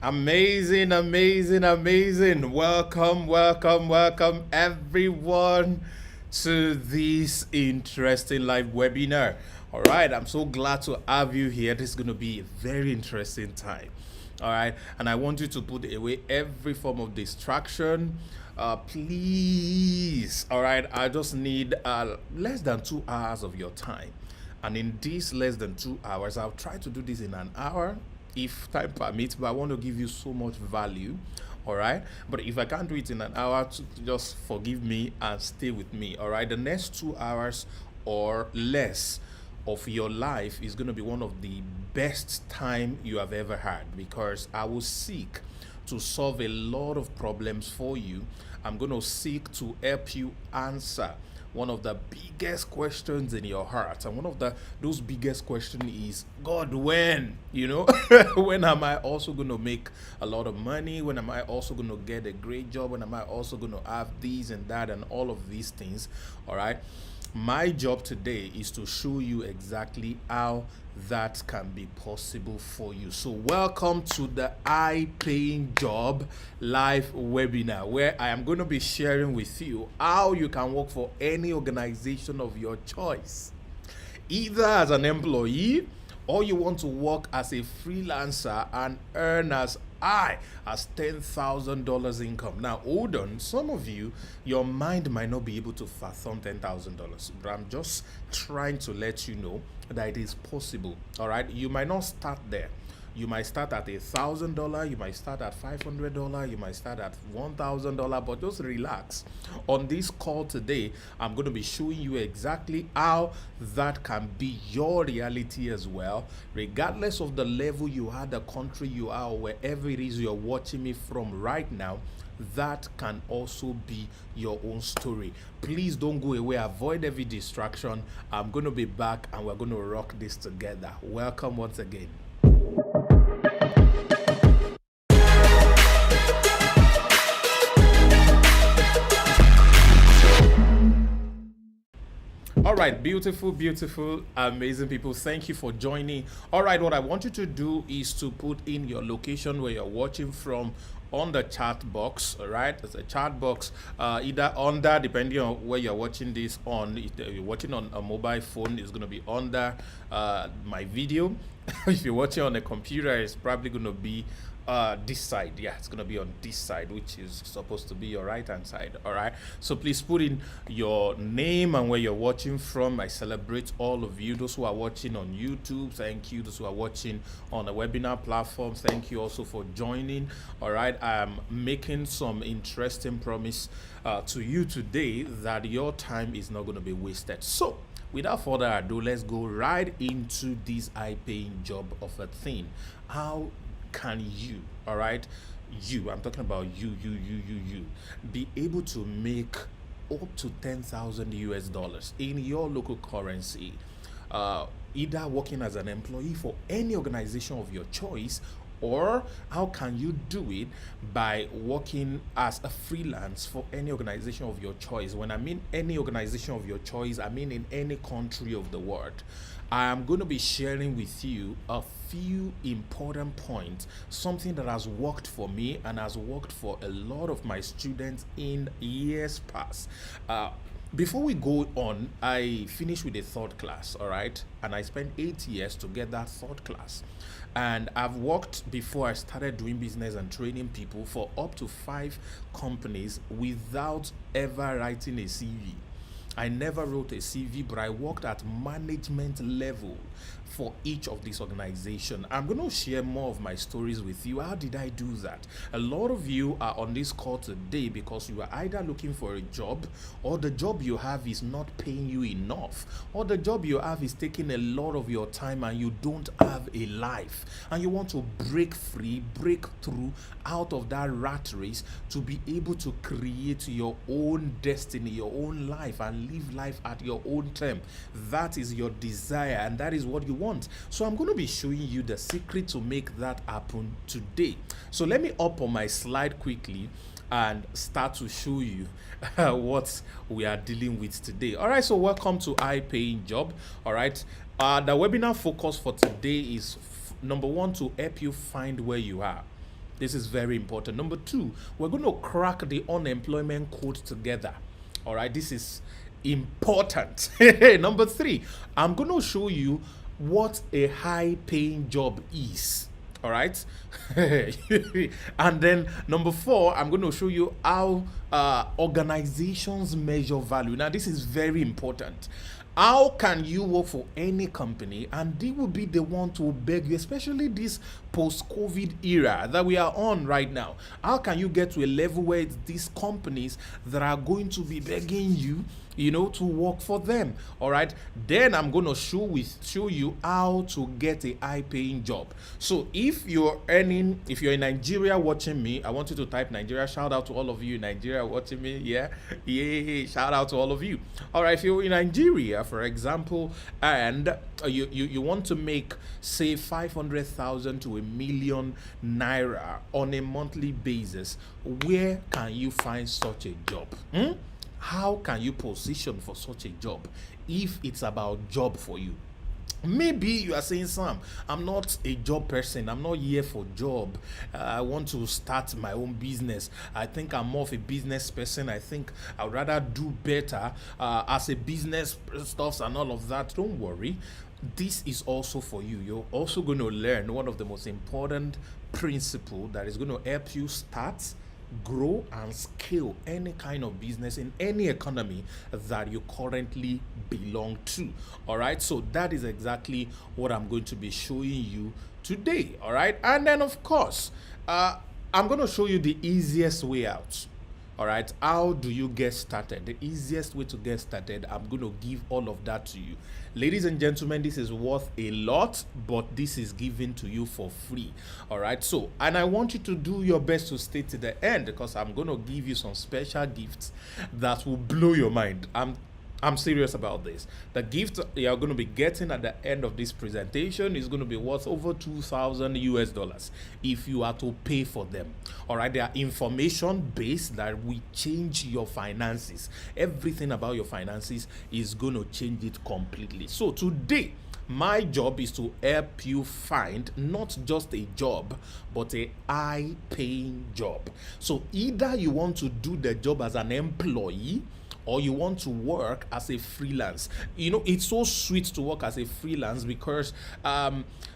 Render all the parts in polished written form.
Amazing, amazing, amazing. Welcome, welcome, welcome, everyone, to this interesting live webinar. All right, I'm so glad to have you here. This is going to be a very interesting time. All right, and I want you to put away every form of distraction. Please. All right, I just need less than 2 hours of your time. And in these less than 2 hours, I'll try to do this in an hour if time permits, but I want to give you so much value. All right, but if I can't do it in an hour, just forgive me and stay with me. All right, the next 2 hours or less of your life is going to be one of the best time you have ever had, because I will seek to solve a lot of problems for you. I'm going to seek to help you answer one of the biggest questions in your heart, and one of those biggest questions is, God, when, when am I also going to make a lot of money? When am I also going to get a great job? When am I also going to have these and that and all of these things? All right, my job today is to show you exactly how that can be possible for you. So welcome to the High Paying Job live webinar, where I am going to be sharing with you how you can work for any organization of your choice, either as an employee or you want to work as a freelancer and earn as high as $10,000 income. Now, hold on. Some of you, your mind might not be able to fathom $10,000, but I'm just trying to let you know that it is possible. All right, you might not start there. You might start at $1,000, you might start at $500, you might start at $1,000, but just relax. On this call today, I'm going to be showing you exactly how that can be your reality as well, regardless of the level you are, the country you are, or wherever it is you're watching me from right now. That can also be your own story. Please don't go away. Avoid every distraction. I'm going to be back and we're going to rock this together. Welcome once again. All right, beautiful, beautiful, amazing people. Thank you for joining. All right, what I want you to do is to put in your location where you're watching from on the chat box. All right, there's a chat box either under, depending on where you're watching this on. If you're watching on a mobile phone, it's going to be under my video. If you're watching on a computer, it's probably going to be this side. Yeah, it's gonna be on this side, which is supposed to be your right hand side. All right, so please put in your name and where you're watching from. I celebrate all of you. Those who are watching on YouTube, thank you. Those who are watching on the webinar platform, thank you also for joining. All right, I'm making some interesting promise to you today that your time is not going to be wasted. So without further ado, let's go right into this high paying job of a thing. How can you, all right, I'm talking about you, be able to make up to 10,000 US dollars in your local currency, either working as an employee for any organization of your choice, or how can you do it by working as a freelance for any organization of your choice? When I mean any organization of your choice, I mean in any country of the world. I am going to be sharing with you a few important points, something that has worked for me and has worked for a lot of my students in years past. Before we go on, I finished with a third class, all right? And I spent 8 years to get that third class. And I've worked, before I started doing business and training people, for up to 5 companies without ever writing a CV. I never wrote a CV, but I worked at management level for each of these organizations. I'm going to share more of my stories with you. How did I do that? A lot of you are on this call today because you are either looking for a job, or the job you have is not paying you enough, or the job you have is taking a lot of your time and you don't have a life, and you want to break free, break through out of that rat race to be able to create your own destiny, your own life, and live life at your own term. That is your desire and that is what you want. So I'm going to be showing you the secret to make that happen today. So let me up on my slide quickly and start to show you what we are dealing with today. All right, so welcome to High Paying Job. All right, the webinar focus for today is number one, to help you find where you are. This is very important. Number two, we're going to crack the unemployment code together. All right, this is important. Number three, I'm going to show you what a high paying job is. All right. And then number four, I'm going to show you how organizations measure value. Now, this is very important. How can you work for any company and they will be the one to beg you, especially this post-COVID era that we are on right now? How can you get to a level where it's these companies that are going to be begging you, to work for them? All right. Then I'm going to show you how to get a high-paying job. So if you're in Nigeria watching me, I want you to type Nigeria. Shout out to all of you in Nigeria watching me. Yeah. Shout out to all of you. All right. If you're in Nigeria, for example, and you want to make, say, 500,000 to ₦1,000,000 on a monthly basis, where can you find such a job? How can you position for such a job if it's about job for you? Maybe you are saying, Sam, I'm not a job person. I'm not here for job. I want to start my own business. I think I'm more of a business person. I think I'd rather do better as a business stuff and all of that. Don't worry. This is also for you. You're also going to learn one of the most important principles that is going to help you start, grow and scale any kind of business in any economy that you currently belong to. All right, so that is exactly what I'm going to be showing you today. All right, and then of course I'm going to show you the easiest way out. All right, how do you get started? The easiest way to get started, I'm going to give all of that to you. Ladies and gentlemen, this is worth a lot, but this is given to you for free. All right, so, and I want you to do your best to stay to the end, because I'm going to give you some special gifts that will blow your mind. I'm serious about this. The gift you're going to be getting at the end of this presentation is going to be worth over $2,000 if you are to pay for them. All right, they are information based that will change your finances. Everything about your finances is going to change it completely. So today, my job is to help you find not just a job, but a high-paying job. So either you want to do the job as an employee, or you want to work as a freelance. It's so sweet to work as a freelance because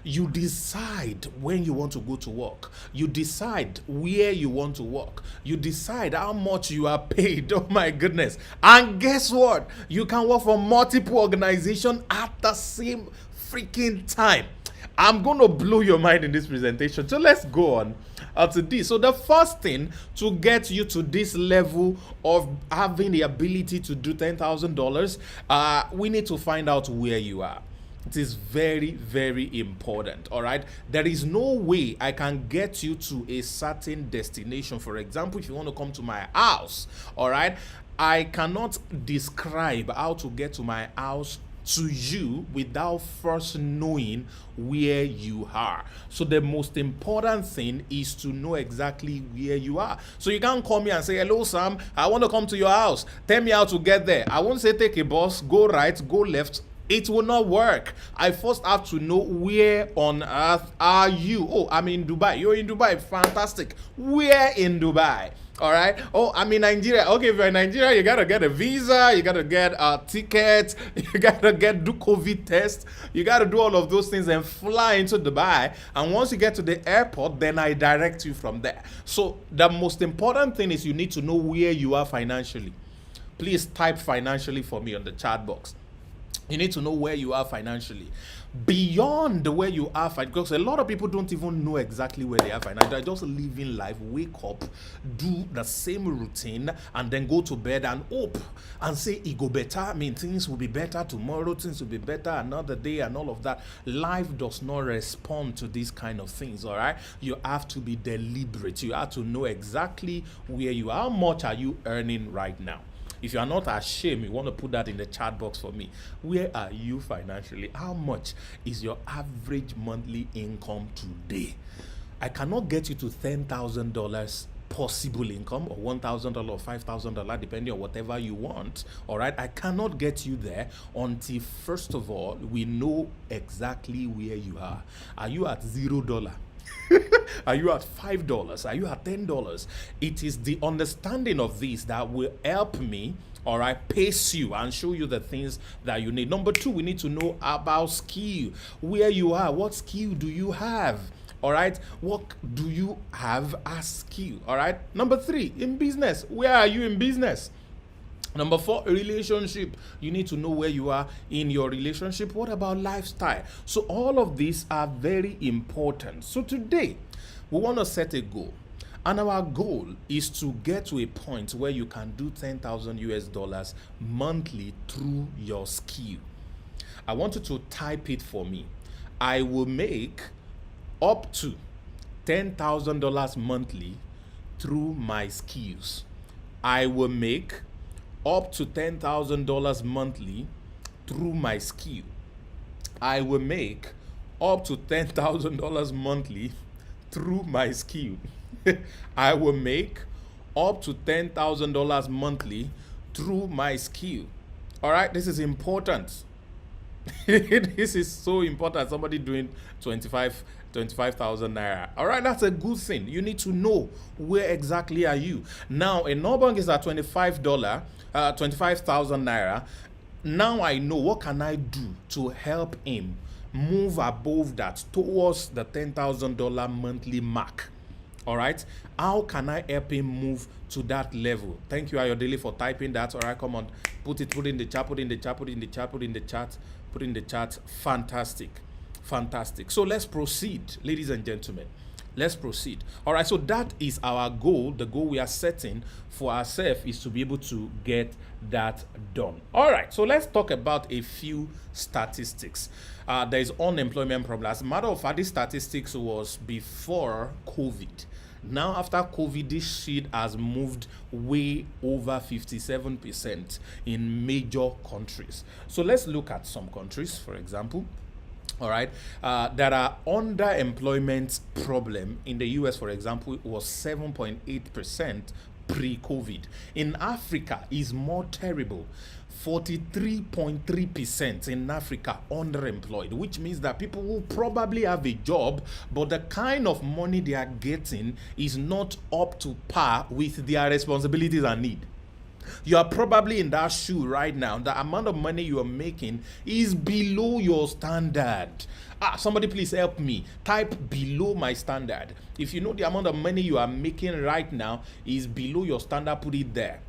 you decide when you want to go to work. You decide where you want to work. You decide how much you are paid. Oh my goodness. And guess what? You can work for multiple organizations at the same freaking time. I'm going to blow your mind in this presentation. So let's go on to this. So the first thing to get you to this level of having the ability to do $10,000, we need to find out where you are. It is very, very important. All right. There is no way I can get you to a certain destination. For example, if you want to come to my house, all right, I cannot describe how to get to my house to you without first knowing where you are. So the most important thing is to know exactly where you are. So you can't call me and say, hello Sam, I want to come to your house, tell me how to get there. I won't say take a bus, go right, go left. It will not work. I first have to know where on earth are you. Oh, I'm in Dubai. You're in Dubai. Fantastic. Where in Dubai? All right. Oh, I'm in Nigeria. Okay, if you're in Nigeria, you gotta get a visa. You gotta get a ticket. You gotta do COVID test. You gotta do all of those things and fly into Dubai. And once you get to the airport, then I direct you from there. So the most important thing is you need to know where you are financially. Please type financially for me on the chat box. You need to know where you are financially. Beyond where you are, because a lot of people don't even know exactly where they are financially. They're just living life, wake up, do the same routine, and then go to bed and hope and say it go better. I mean, things will be better tomorrow, things will be better another day, and all of that. Life does not respond to these kind of things, all right? You have to be deliberate. You have to know exactly where you are. How much are you earning right now? If you are not ashamed, you want to put that in the chat box for me. Where are you financially? How much is your average monthly income today? I cannot get you to $10,000 possible income, or $1,000 or $5,000, depending on whatever you want. All right, I cannot get you there until first of all we know exactly where you are. Are you at $0? Are you at $5? Are you at $10? It is the understanding of this that will help me, all right, pace you and show you the things that you need. Number two, we need to know about skill. Where you are, what skill do you have? All right, what do you have as skill? All right. Number three, in business, where are you in business? Number four, relationship. You need to know where you are in your relationship. What about lifestyle? So all of these are very important. So today, we want to set a goal. And our goal is to get to a point where you can do 10,000 US dollars monthly through your skill. I want you to type it for me. I will make up to $10,000 monthly through my skills. I will make up to $10,000 monthly through my skill. I will make up to $10,000 monthly through my skill. I will make up to $10,000 monthly through my skill. All right, this is important. This is so important. Somebody doing 25,000 naira. All right, that's a good thing. You need to know where exactly are you. Now, a Norbank is at $25, 25,000 naira. Now I know what can I do to help him move above that towards the $10,000 monthly mark. All right, how can I help him move to that level? Thank you, Ayodele, for typing that. All right, come on, put in the chat, put in the chat, put in the chat, put in the chat, put in the chat. Fantastic. So let's proceed, ladies and gentlemen. Let's proceed. All right, so that is our goal. The goal we are setting for ourselves is to be able to get that done. All right, so let's talk about a few statistics. There is unemployment problem. As a matter of fact, this statistics was before COVID. Now, after COVID, this shit has moved way over 57% in major countries. So let's look at some countries, for example. All right, there are underemployment problem in the US, for example, it was 7.8% pre-COVID. In Africa, is more terrible. 43.3% in Africa underemployed, which means that people will probably have a job, but the kind of money they are getting is not up to par with their responsibilities and need. You are probably in that shoe right now. The amount of money you are making is below your standard. Somebody please help me. Type below my standard. If you know the amount of money you are making right now is below your standard, put it there.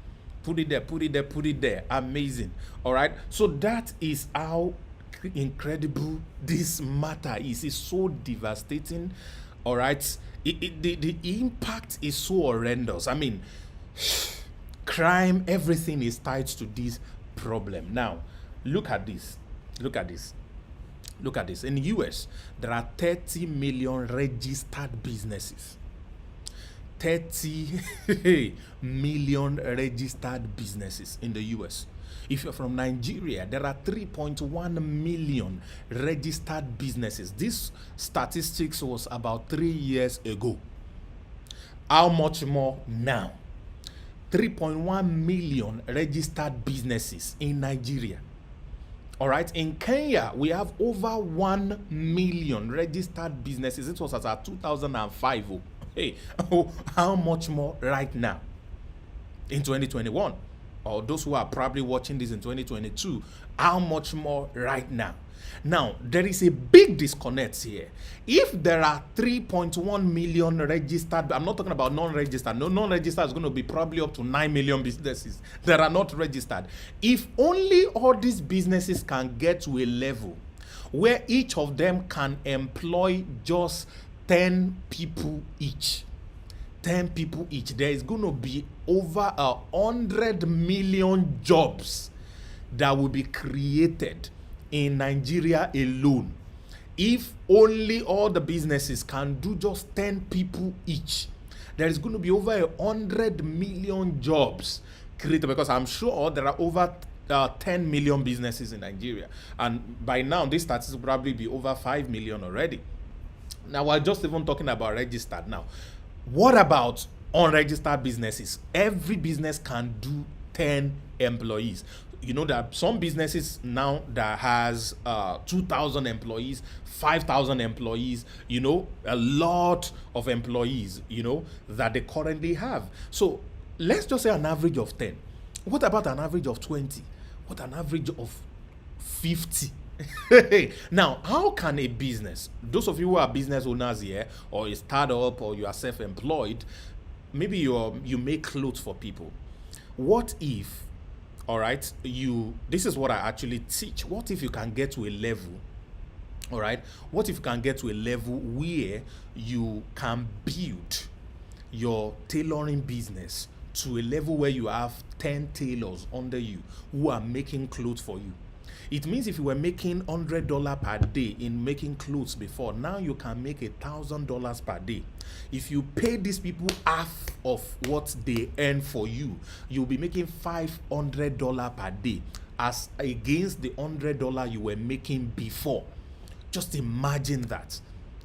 Put it there, put it there, put it there. Amazing. All right. So that is how incredible this matter is. It's so devastating. All right. The impact is so horrendous. I mean, crime, everything is tied to this problem. Now, look at this. Look at this. Look at this. In the US, there are 30 million registered businesses. 30 million registered businesses in the US. If you're from Nigeria, there are 3.1 million registered businesses. This statistics was about 3 years ago. How much more now? 3.1 million registered businesses in Nigeria. All right. In Kenya, we have over 1 million registered businesses. It was as at 2005. Hey, how much more right now in 2021? Or those who are probably watching this in 2022, how much more right now? Now, there is a big disconnect here. If there are 3.1 million registered, I'm not talking about non-registered. No, non-registered is going to be probably up to 9 million businesses that are not registered. If only all these businesses can get to a level where each of them can employ just 10 people each. 10 people each. There is going to be over 100 million jobs that will be created in Nigeria alone. If only all the businesses can do just 10 people each, there is going to be over 100 million jobs created, because I'm sure there are over 10 million businesses in Nigeria. And by now, this statistics will probably be over 5 million already. Now, we're just even talking about registered now. What about unregistered businesses? Every business can do 10 employees. You know that some businesses now that has 2,000 employees, 5,000 employees, you know, a lot of employees, you know, that they currently have. So let's just say an average of 10. What about an average of 20? What an average of 50? Now, how can a business, those of you who are business owners here, or a startup, or you are self-employed, maybe you make clothes for people. What if, all right, this is what I actually teach. What if you can get to a level, all right, what if you can get to a level where you can build your tailoring business to a level where you have 10 tailors under you who are making clothes for you? It means if you were making $100 per day in making clothes before, now you can make $1,000 per day. If you pay these people half of what they earn for you, you'll be making $500 per day as against the $100 you were making before. Just imagine that.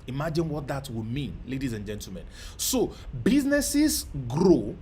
Imagine what that will mean, ladies and gentlemen. So businesses grow,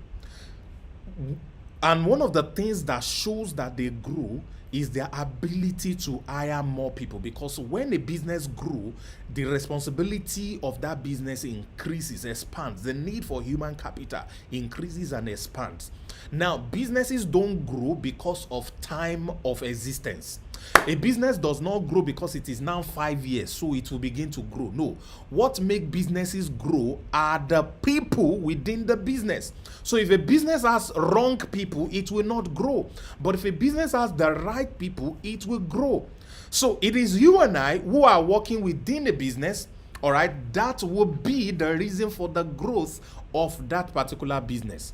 and one of the things that shows that they grow is their ability to hire more people, because when a business grows, the responsibility of that business increases, expands. The need for human capital increases and expands. Now, businesses don't grow because of time of existence. A business does not grow because it is now 5 years, so it will begin to grow. No. What makes businesses grow are the people within the business. So if a business has wrong people, it will not grow. But if a business has the right people, it will grow. So it is you and I who are working within a business, all right, that will be the reason for the growth of that particular business.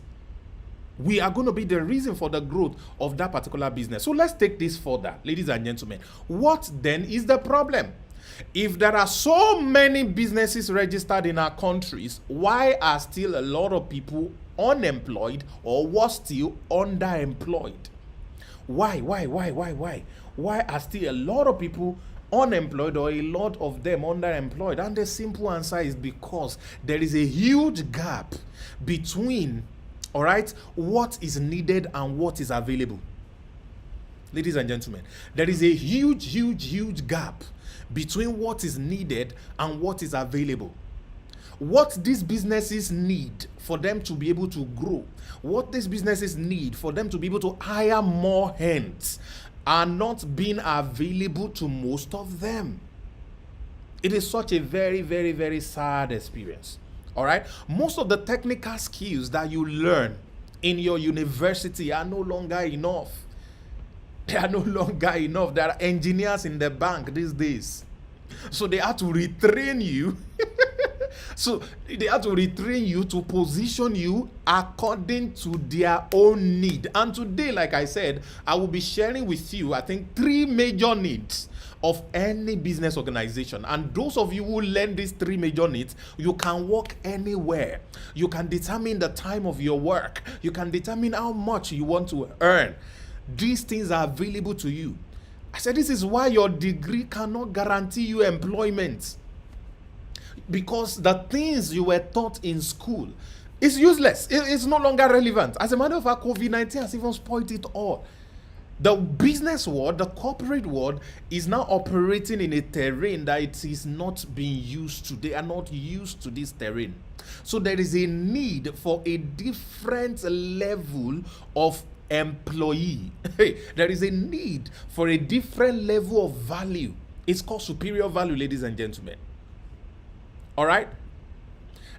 We are going to be the reason for the growth of that particular business. So let's take this further, ladies and gentlemen. What then is the problem? If there are so many businesses registered in our countries, why are still a lot of people unemployed, or worse still, underemployed? Why? Why are still a lot of people unemployed, or a lot of them underemployed? And the simple answer is because there is a huge gap between, all right, what is needed and what is available. Ladies and gentlemen, there is a huge gap between what is needed and what is available. What these businesses need for them to be able to grow, what these businesses need for them to be able to hire more hands, are not being available to most of them. It is such a very sad experience. All right, most of the technical skills that you learn in your university are no longer enough. They are no longer enough. There are engineers in the bank these days, so they have to retrain you. So they have to retrain you to position you according to their own need. And today, like I said, I will be sharing with you, I think, 3 major needs of any business organization. And those of you who learn these 3 major needs, you can work anywhere. You can determine the time of your work. You can determine how much you want to earn. These things are available to you. I said this is why your degree cannot guarantee you employment, because the things you were taught in school is useless. It's no longer relevant. As a matter of fact, COVID-19 has even spoiled it all. The business world, the corporate world, is now operating in a terrain that it is not being used to. They are not used to this terrain. So there is a need for a different level of employee. There is a need for a different level of value. It's called superior value, ladies and gentlemen. All right?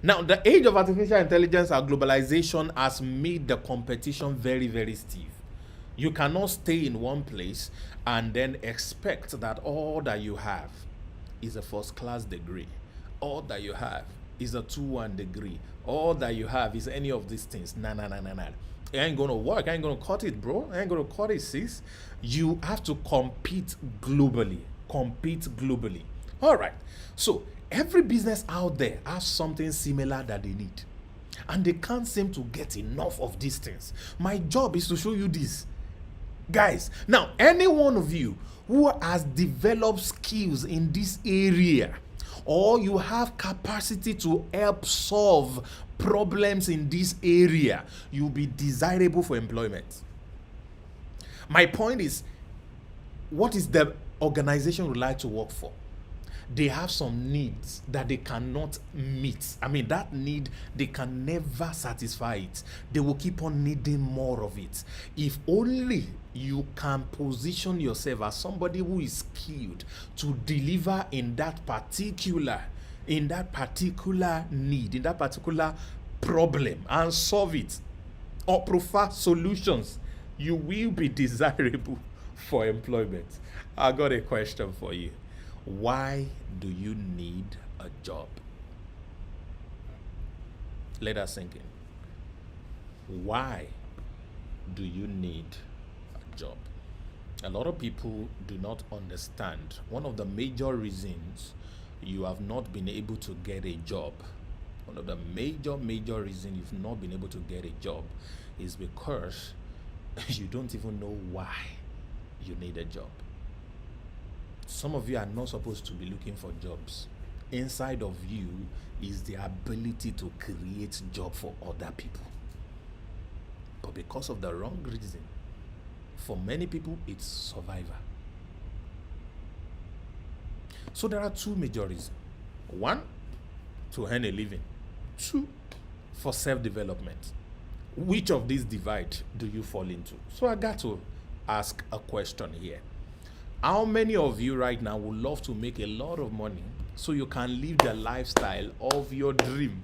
Now, the age of artificial intelligence and globalization has made the competition very stiff. You cannot stay in one place and then expect that all that you have is a first-class degree. All that you have is a 2-1 degree. All that you have is any of these things. Nah. It ain't going to work. I ain't going to cut it, bro. I ain't going to cut it, sis. You have to compete globally. All right. So every business out there has something similar that they need, and they can't seem to get enough of these things. My job is to show you this, guys. Now, any one of you who has developed skills in this area, or you have capacity to help solve problems in this area, you'll be desirable for employment. My point is, what is the organization would like to work for? They have some needs that they cannot meet. I mean, that need, they can never satisfy it. They will keep on needing more of it. If only you can position yourself as somebody who is skilled to deliver in that particular need, in that particular problem, and solve it, or prefer solutions, you will be desirable for employment. I got a question for you. Why do you need a job? Let us sink in. Why do you need a job? A lot of people do not understand. One of the major reasons you have not been able to get a job, one of the major reasons you've not been able to get a job is because you don't even know why you need a job. Some of you are not supposed to be looking for jobs. Inside of you is the ability to create job for other people. But because of the wrong reason, for many people, it's survival. So there are two major reasons. One, to earn a living. Two, for self-development. Which of these divide do you fall into? So I got to ask a question here. How many of you right now would love to make a lot of money so you can live the lifestyle of your dream?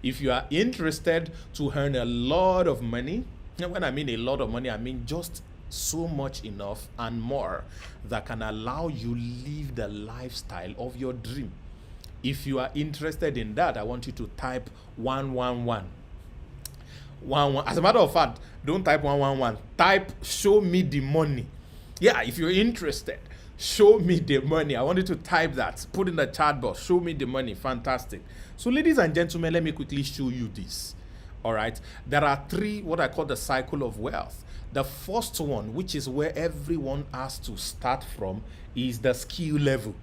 If you are interested to earn a lot of money, and when I mean a lot of money, I mean just so much enough and more that can allow you live the lifestyle of your dream. If you are interested in that, I want you to type 111. As a matter of fact, don't type 111. Type show me the money. Yeah, if you're interested, show me the money. I want you to type that. Put in the chat box. Show me the money. Fantastic. So, ladies and gentlemen, let me quickly show you this. All right. There are three, what I call the cycle of wealth. The first one, which is where everyone has to start from, is the skill level.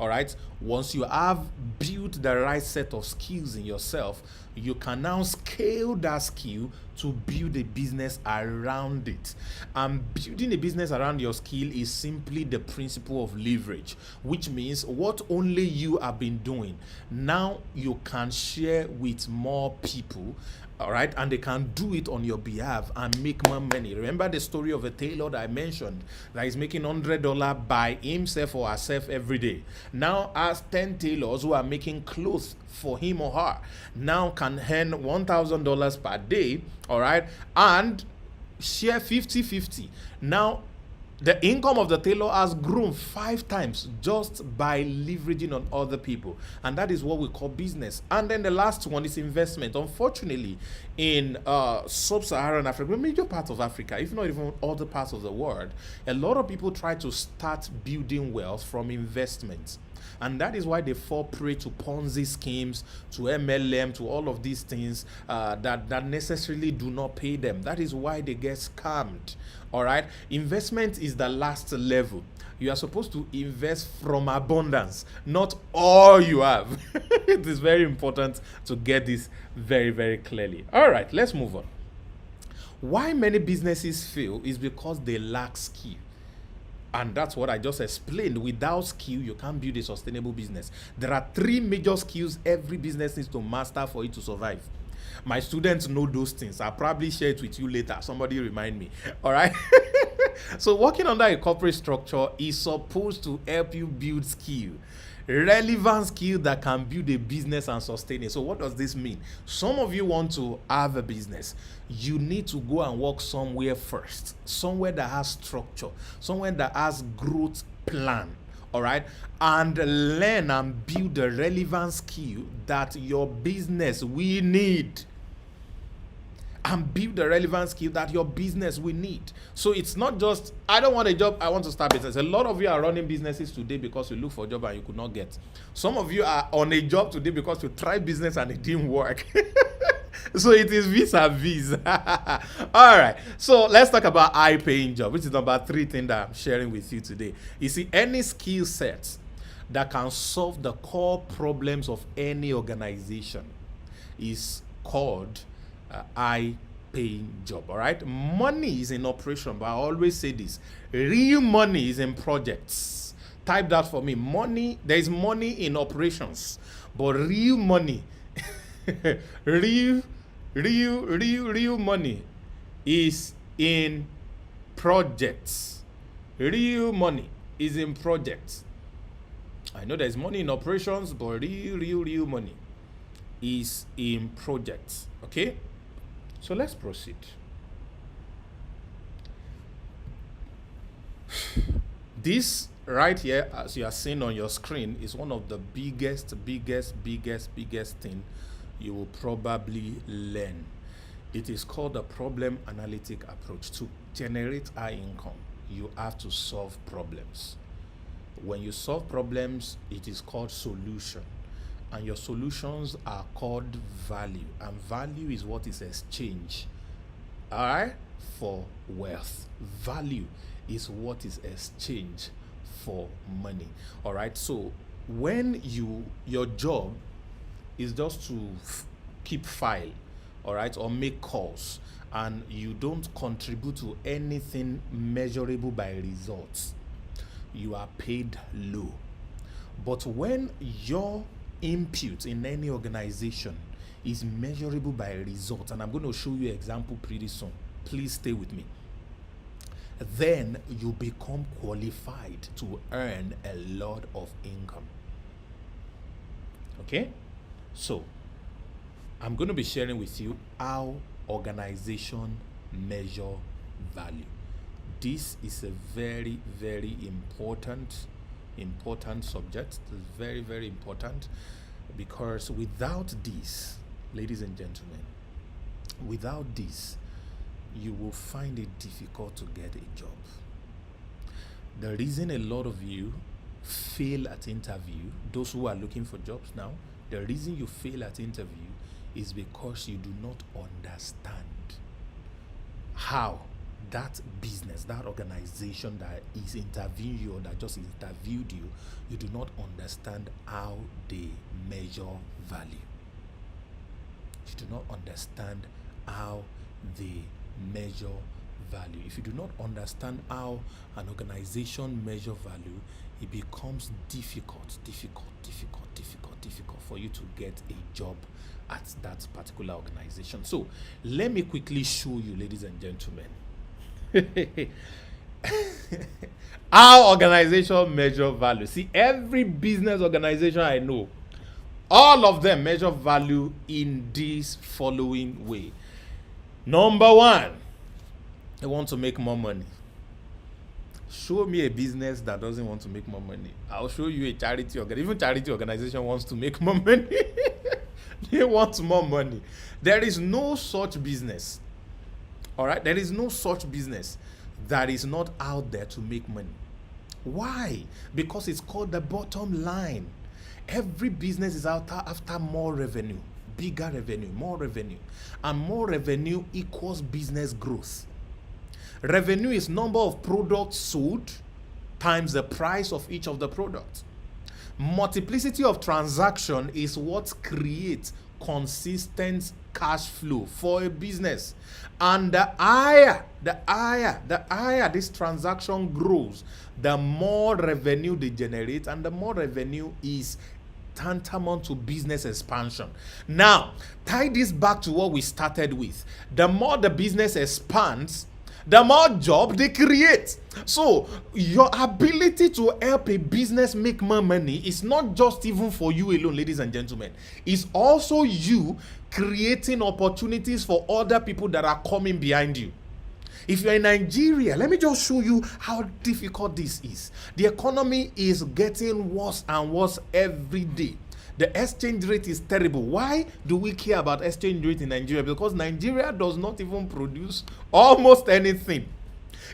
All right. Once you have built the right set of skills in yourself, you can now scale that skill to build a business around it. And building a business around your skill is simply the principle of leverage, which means what only you have been doing, now you can share with more people. All right, and they can do it on your behalf and make more money. Remember the story of a tailor that I mentioned that is making $100 by himself or herself every day. Now, as 10 tailors who are making clothes for him or her now can earn $1,000 per day, all right, and share 50-50. Now, the income of the tailor has grown 5 times just by leveraging on other people. And that is what we call business. And then the last one is investment. Unfortunately, in sub-Saharan Africa, a major part of Africa, if not even other parts of the world, a lot of people try to start building wealth from investments. And that is why they fall prey to Ponzi schemes, to MLM, to all of these things that necessarily do not pay them. That is why they get scammed. All right. Investment is the last level. You are supposed to invest from abundance, not all you have. It is very important to get this very, very clearly. All right, let's move on. Why many businesses fail is because they lack skill. And that's what I just explained. Without skill, you can't build a sustainable business. There are 3 major skills every business needs to master for it to survive. My students know those things. I'll probably share it with you later. Somebody remind me. All right. So working under a corporate structure is supposed to help you build skill. Relevant skill that can build a business and sustain it. So what does this mean? Some of you want to have a business. You need to go and work somewhere first. Somewhere that has structure. Somewhere that has growth plan. All right, and learn and build the relevant skill that your business will need. And build the relevant skill that your business will need. So it's not just, I don't want a job, I want to start business. A lot of you are running businesses today because you look for a job and you could not get. Some of you are on a job today because you tried business and it didn't work. So it is vis-a-vis. All right. So let's talk about high-paying job, which is number 3 thing that I'm sharing with you today. You see, any skill set that can solve the core problems of any organization is called high paying job. All right, money is in operation, but I always say this: real money is in projects. Type that for me. Money, there is money in operations, but real money, real, real money is in projects. Real money is in projects. I know there's money in operations, but real money is in projects. Okay, so let's proceed. This right here, as you are seeing on your screen, is one of the biggest thing you will probably learn. It is called the problem analytic approach. To generate high income, you have to solve problems. When you solve problems, it is called solution, and your solutions are called value, and value is what is exchanged, all right, for wealth. Value is what is exchanged for money. All right, so when your job is just to keep file, all right, or make calls, and you don't contribute to anything measurable by results, you are paid low. But when your input in any organization is measurable by results, and I'm going to show you an example pretty soon, please stay with me, then you become qualified to earn a lot of income. Okay, so I'm going to be sharing with you how organization measure value. This is a very important subject. It's very important, because without this, ladies and gentlemen, without this, you will find it difficult to get a job. The reason a lot of you fail at interview, those who are looking for jobs now, the reason you fail at interview is because you do not understand how that business, that organization that is interviewing you or that just interviewed you, you do not understand how they measure value. You do not understand how they measure value. If you do not understand how an organization measure value, it becomes difficult for you to get a job at that particular organization. So let me quickly show you, ladies and gentlemen, how organization measure value. See, every business organization I know, all of them measure value in this following way. Number one, they want to make more money. Show me a business that doesn't want to make more money. I'll show you a charity organization. Even charity organization wants to make more money. They want more money. There is no such business. All right, there is no such business that is not out there to make money. Why? Because it's called the bottom line. Every business is out after more revenue, bigger revenue, more revenue, and more revenue equals business growth. Revenue is number of products sold times the price of each of the products. Multiplicity of transaction is what creates consistent cash flow for a business. And the higher this transaction grows, the more revenue they generate, and the more revenue is tantamount to business expansion. Now, tie this back to what we started with. The more the business expands, the more job they create. So your ability to help a business make more money is not just even for you alone, ladies and gentlemen. It's also you creating opportunities for other people that are coming behind you. If you're in Nigeria, let me just show you how difficult this is. The economy is getting worse and worse every day. The exchange rate is terrible. Why do we care about exchange rate in Nigeria? Because Nigeria does not even produce almost anything.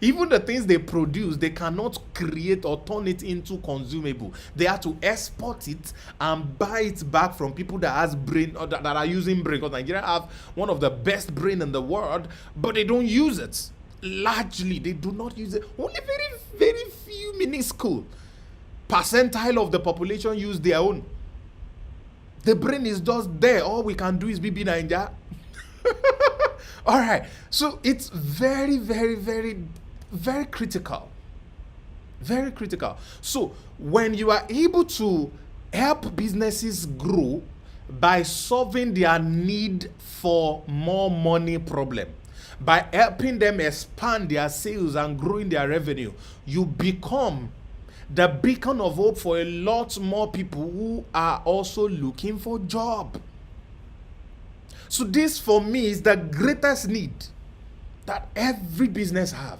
Even the things they produce, they cannot create or turn it into consumable. They have to export it and buy it back from people that has brain or that are using brain. Because Nigeria have one of the best brain in the world, but they don't use it. Largely, they do not use it. Only very few minuscule percentile of the population use their own. The brain is just there. All we can do is BB Ninja. All right. So it's very, very, very, very critical. Very critical. So when you are able to help businesses grow by solving their need for more money problem, by helping them expand their sales and growing their revenue, you become the beacon of hope for a lot more people who are also looking for job. So this for me is the greatest need that every business have.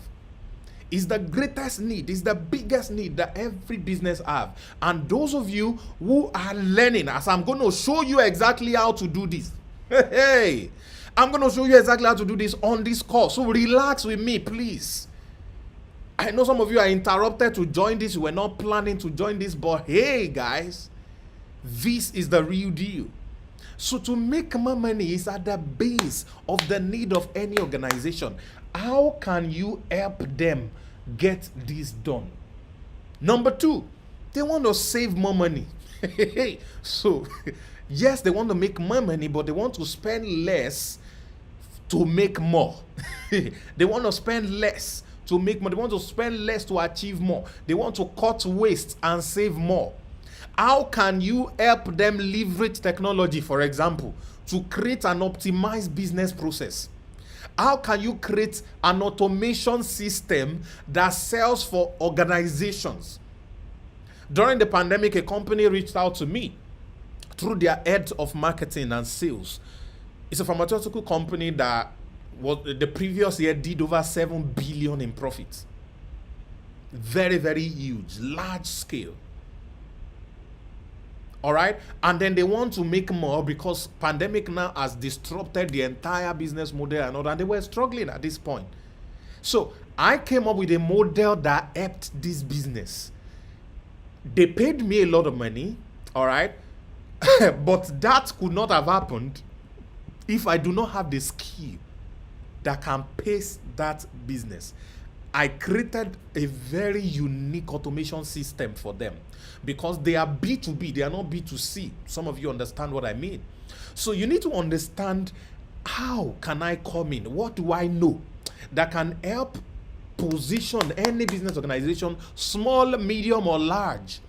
Is the greatest need, is the biggest need that every business have. And those of you who are learning, as I'm going to show you exactly how to do this. Hey, I'm going to show you exactly how to do this on this course. So relax with me, please. I know some of you are interrupted to join this. You were not planning to join this, but hey, guys, this is the real deal. So to make more money is at the base of the need of any organization. How can you help them get this done? Number two, they want to save more money. So, yes, they want to make more money, but they want to spend less to make more. They want to spend less to make more. They want to spend less to achieve more. They want to cut waste and save more. How can you help them leverage technology, for example, to create an optimized business process? How can you create an automation system that sells for organizations? During the pandemic, a company reached out to me through their head of marketing and sales. It's a pharmaceutical company that the previous year did over 7 billion in profits. Very, very huge, large scale. All right, and then they want to make more because pandemic now has disrupted the entire business model and all, and they were struggling at this point. So I came up with a model that helped this business. They paid me a lot of money, all right, but that could not have happened if I do not have the skill that can pace that business. I created a very unique automation system for them because they are B2B, they are not B2C. Some of you understand what I mean. So you need to understand, how can I come in? What do I know that can help position any business organization, small, medium, or large,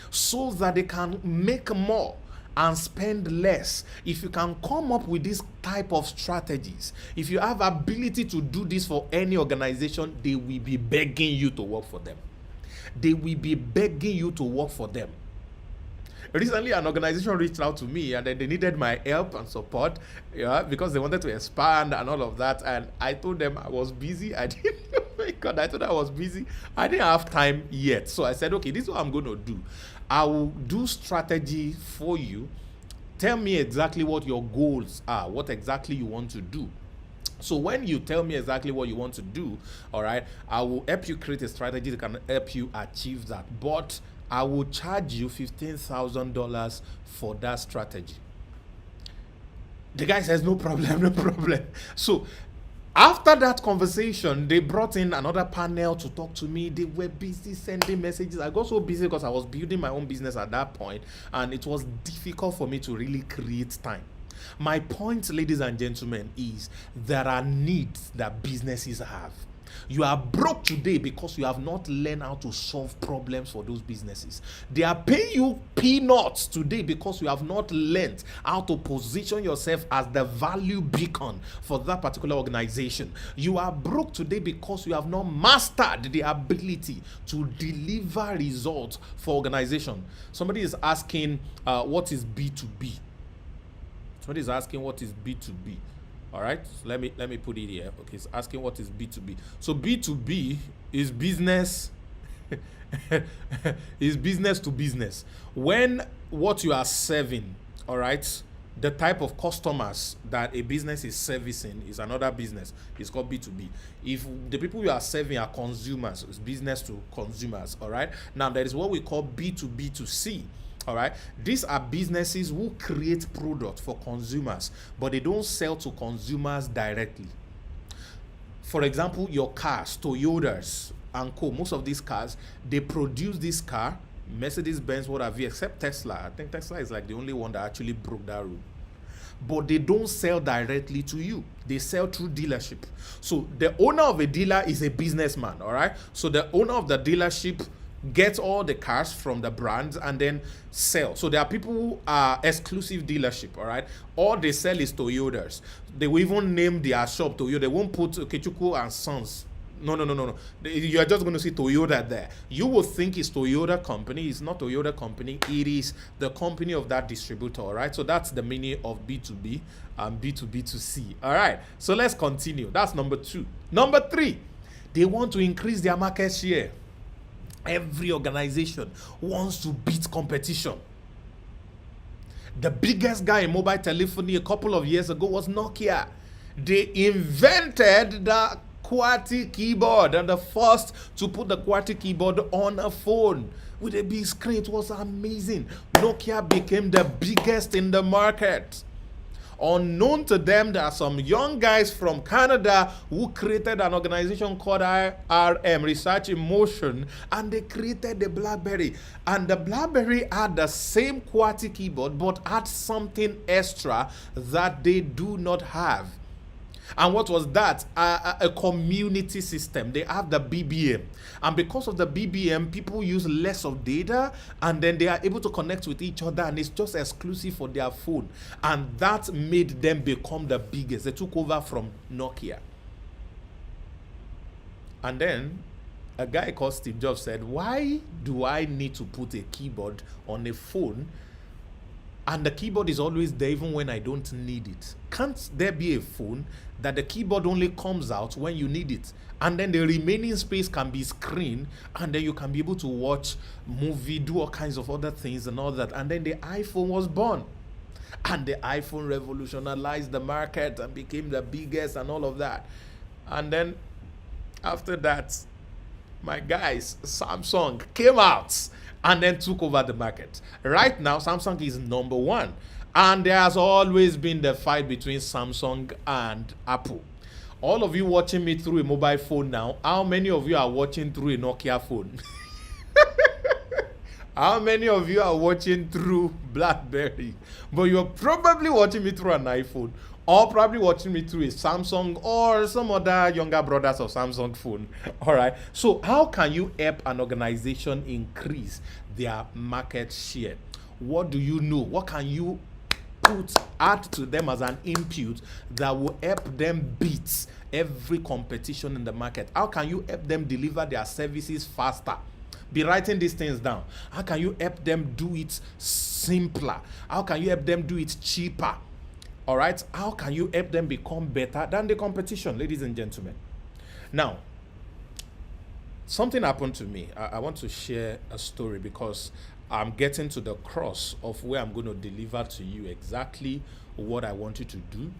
so that they can make more and spend less? If you can come up with this type of strategies, if you have ability to do this for any organization, they will be begging you to work for them. They will be begging you to work for them. Recently, an organization reached out to me and they needed my help and support, because they wanted to expand and all of that. And I told them I was busy. I didn't. Oh my God, I told them I was busy. I didn't have time yet. So I said, okay, this is what I'm going to do. I will do strategy for you. Tell me exactly what your goals are, what exactly you want to do. So when you tell me exactly what you want to do, all right, I will help you create a strategy that can help you achieve that. But I will charge you $15,000 for that strategy. The guy says, no problem, no problem. So after that conversation, they brought in another panel to talk to me. They were busy sending messages. I got so busy because I was building my own business at that point, and it was difficult for me to really create time. My point, ladies and gentlemen, is there are needs that businesses have. You are broke today because you have not learned how to solve problems for those businesses. They are paying you peanuts today because you have not learned how to position yourself as the value beacon for that particular organization. You are broke today because you have not mastered the ability to deliver results for organization. Somebody is asking, what is B2B? Somebody is asking what is B2B. All right, so let me put it here. Okay, it's asking what is B2B. So B2B is business is business to business. When what you are serving, all right, the type of customers that a business is servicing is another business. It's called B2B. If the people you are serving are consumers, it's business to consumers, all right? Now, there is what we call B2B2C. All right, these are businesses who create products for consumers, but they don't sell to consumers directly. For example, your cars, Toyotas and co, most of these cars, they produce this car, Mercedes-Benz, what have you, except Tesla. I think Tesla is like the only one that actually broke that rule. but they don't sell directly to you. They sell through dealership. So the owner of a dealer is a businessman, all right? So the owner of the dealership gets all the cars from the brands and then sell. So there are people who are exclusive dealership, all right? All they sell is Toyotas. They will even name their shop Toyota. They won't put Kechuku and Sons. No. You are just going to see Toyota there. You will think it's Toyota company. It's not Toyota company. It is the company of that distributor, all right? So that's the meaning of B2B and B2B2C, all right? So let's continue. That's number 2. Number 3, they want to increase their market share. Every organization wants to beat competition. The biggest guy in mobile telephony a couple of years ago was Nokia. They invented the QWERTY keyboard and the first to put the QWERTY keyboard on a phone with a big screen. It was amazing. Nokia became the biggest in the market. Unknown to them, there are some young guys from Canada who created an organization called IRM, Research in Motion, and they created the BlackBerry. And the BlackBerry had the same QWERTY keyboard, but had something extra that they do not have. And what was that? A community system. They have the BBM. And because of the BBM, people use less of data and then they are able to connect with each other and it's just exclusive for their phone. And that made them become the biggest. They took over from Nokia. And then a guy called Steve Jobs said, why do I need to put a keyboard on a phone? And the keyboard is always there even when I don't need it. Can't there be a phone that the keyboard only comes out when you need it? And then the remaining space can be screen, and then you can be able to watch movie, do all kinds of other things and all that. And then the iPhone was born. And the iPhone revolutionized the market and became the biggest and all of that. And then after that, my guys, Samsung came out and then took over the market. Right now, Samsung is number 1. And there has always been the fight between Samsung and Apple. All of you watching me through a mobile phone now, how many of you are watching through a Nokia phone? How many of you are watching through BlackBerry? But you're probably watching me through an iPhone, or probably watching me through a Samsung or some other younger brothers of Samsung phone. All right. So how can you help an organization increase their market share? What do you know? What can you add to them as an input that will help them beat every competition in the market? How can you help them deliver their services faster? Be writing these things down. How can you help them do it simpler? How can you help them do it cheaper? All right. How can you help them become better than the competition, ladies and gentlemen? Now, something happened to me. I want to share a story because I'm getting to the cross of where I'm going to deliver to you exactly what I want you to do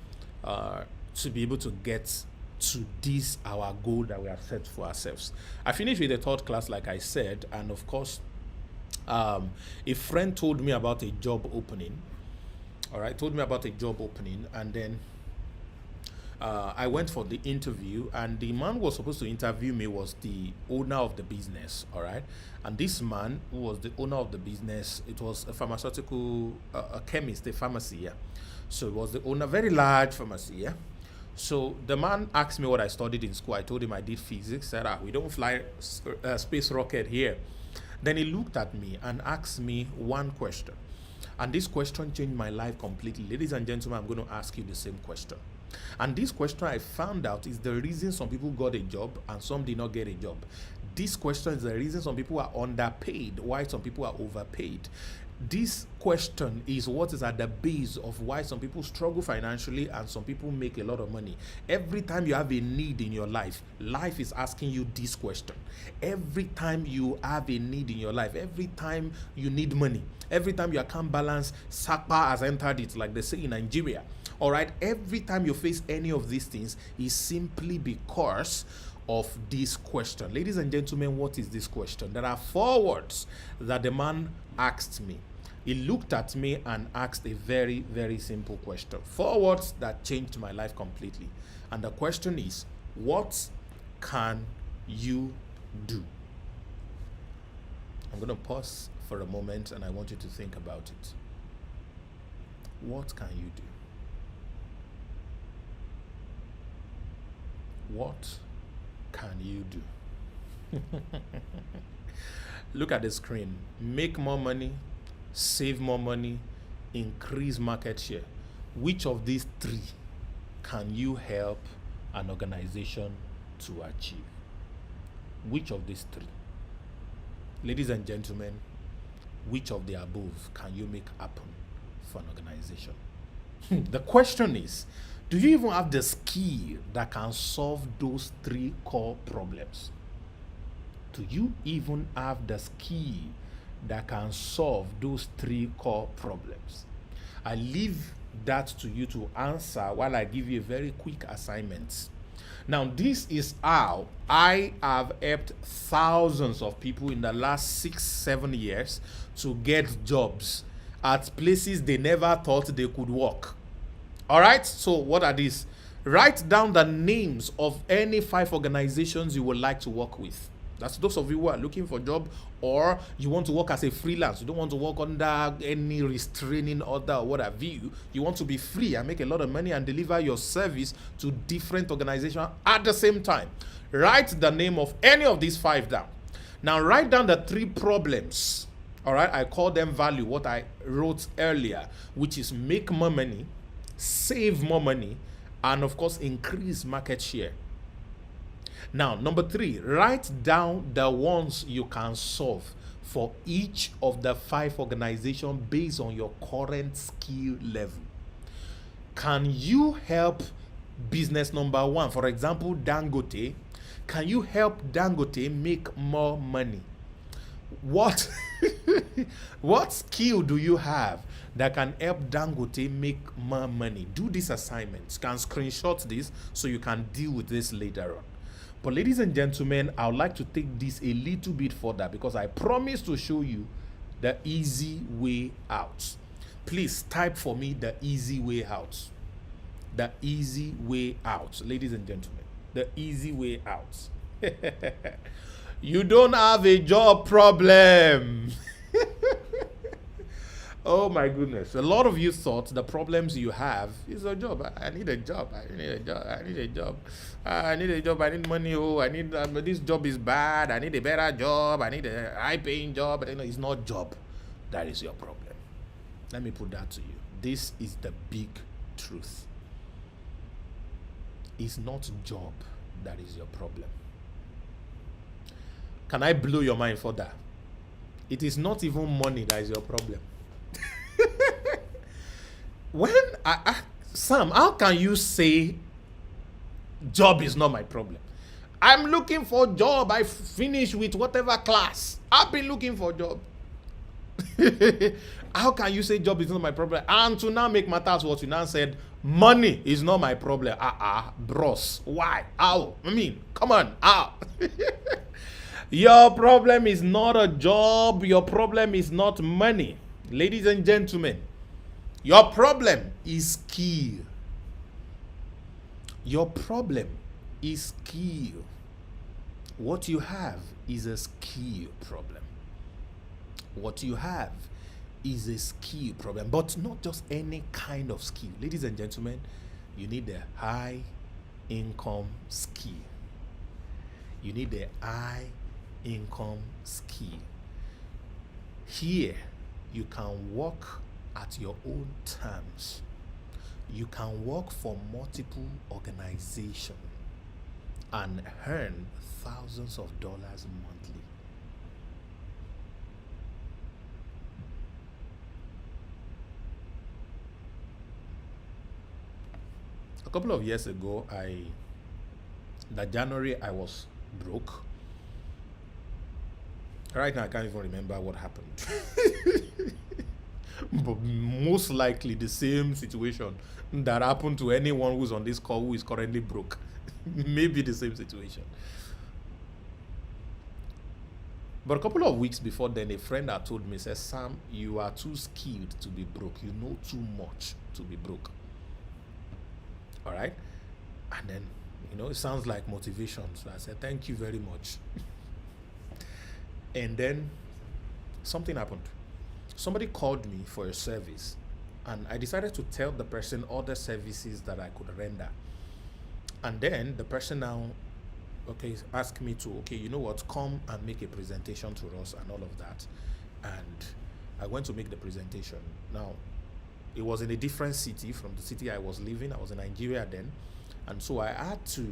to be able to get to this, our goal that we have set for ourselves. I finished with the third class, like I said, and of course, a friend told me about a job opening. All right, told me about a job opening, and then I went for the interview, and the man who was supposed to interview me was the owner of the business. All right, and this man who was the owner of the business, it was a pharmaceutical, a chemist, a pharmacy. Yeah, so it was the owner, very large pharmacy. Yeah. So the man asked me what I studied in school. I told him I did physics. Said, we don't fly space rocket here. Then he looked at me and asked me one question. And this question changed my life completely. Ladies and gentlemen, I'm going to ask you the same question. And this question I found out is the reason some people got a job and some did not get a job. This question is the reason some people are underpaid, why some people are overpaid. This question is what is at the base of why some people struggle financially and some people make a lot of money. Every time you have a need in your life, life is asking you this question. Every time you have a need in your life, every time you need money, every time your account balance, Sakpa has entered it, like they say in Nigeria. All right, every time you face any of these things is simply because of this question. Ladies and gentlemen, what is this question? There are 4 words that the man asked me. He looked at me and asked a very, very simple question. 4 words that changed my life completely. And the question is, what can you do? I'm going to pause for a moment and I want you to think about it. What can you do? What can you do? Look at the screen. Make more money, save more money, increase market share. Which of these three can you help an organization to achieve? Which of these three? Ladies and gentlemen, which of the above can you make happen for an organization? The question is, do you even have the skill that can solve those three core problems? Do you even have the skill that can solve those three core problems? I leave that to you to answer while I give you a very quick assignment. Now, this is how I have helped thousands of people in the last 6-7 years to get jobs at places they never thought they could work. All right, so what are these? Write down the names of any 5 organizations you would like to work with. That's those of you who are looking for a job, or you want to work as a freelance. You don't want to work under any restraining order or what have you. You want to be free and make a lot of money and deliver your service to different organizations at the same time. Write the name of any of these 5 down. Now write down the 3 problems. All right, I call them value, what I wrote earlier, which is make more money, save more money, and of course increase market share. Now, number 3, write down the ones you can solve for each of the 5 organizations based on your current skill level. Can you help business number 1, for example, Dangote? Can you help Dangote make more money? What skill do you have that can help Dangote make more money? Do these assignments. You can screenshot this so you can deal with this later on. But ladies and gentlemen, I would like to take this a little bit further because I promise to show you the easy way out. Please type for me the easy way out. The easy way out, ladies and gentlemen. The easy way out. You don't have a job problem. Oh my goodness. A lot of you thought the problems you have is a job. I need a job. I need a job. I need a job. I need a job. I need money. Oh, I need this job is bad. I need a better job. I need a high-paying job. But it's not job. That is your problem. Let me put that to you. This is the big truth. It's not job that is your problem. Can I blow your mind further? It is not even money that is your problem. When Sam, how can you say job is not my problem? I'm looking for a job. I finished with whatever class. I've been looking for a job. How can you say job is not my problem? And to now make matters worse, you now said money is not my problem. Bros. Why? How? I mean, come on. How? Your problem is not a job. Your problem is not money. Ladies and gentlemen, your problem is skill. Your problem is skill. What you have is a skill problem. What you have is a skill problem, but not just any kind of skill. Ladies and gentlemen, you need a high income skill. You need a high income skill. Here, you can work at your own terms. You can work for multiple organizations and earn thousands of dollars monthly. A couple of years ago, that January I was broke. Right now I can't even remember what happened. But most likely the same situation that happened to anyone who's on this call who is currently broke. Maybe the same situation. But a couple of weeks before then, a friend had told me, says, Sam, you are too skilled to be broke. You know too much to be broke. All right? And then, it sounds like motivation. So I said, thank you very much. And then something happened. Somebody called me for a service, and I decided to tell the person all the services that I could render. And then the person now, okay, asked me to, okay, you know what, come and make a presentation to us and all of that. And I went to make the presentation. Now, it was in a different city from the city I was living. I was in Nigeria then. And so I had to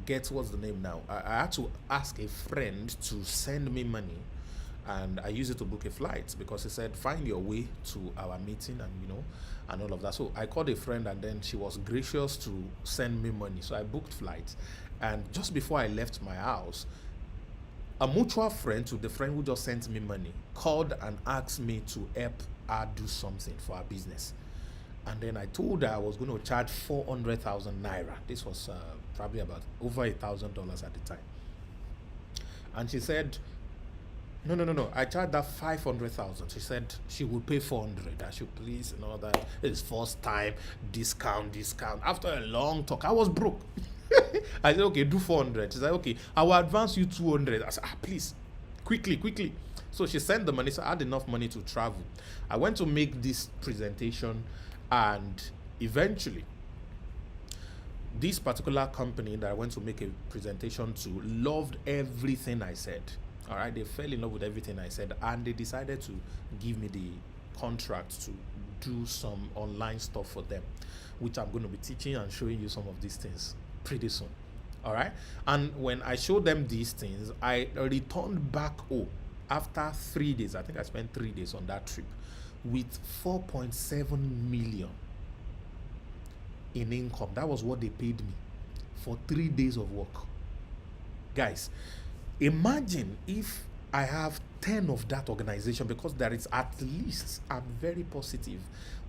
get, what's the name now? I had to ask a friend to send me money, and I used it to book a flight because he said, find your way to our meeting, and and all of that. So I called a friend, and then she was gracious to send me money. So I booked flights, and just before I left my house, a mutual friend to the friend who just sent me money called and asked me to help her do something for her business. And then I told her I was going to charge 400,000 naira. This was probably about over $1,000 at the time. And she said, no, I charged that 500,000. She said she would pay 400. I should please, and all that. It's first time, discount. After a long talk, I was broke. I said, okay, do 400. She said, okay, I will advance you 200. I said, please, quickly. So she sent the money. So I had enough money to travel. I went to make this presentation, and eventually, this particular company that I went to make a presentation to loved everything I said. All right, they fell in love with everything I said, and they decided to give me the contract to do some online stuff for them, which I'm going to be teaching and showing you some of these things pretty soon. All right, and when I showed them these things, I returned back home after 3 days. I think I spent 3 days on that trip with 4.7 million in income. That was what they paid me for 3 days of work. Guys, imagine if I have 10 of that organization, because there is at least, I'm very positive,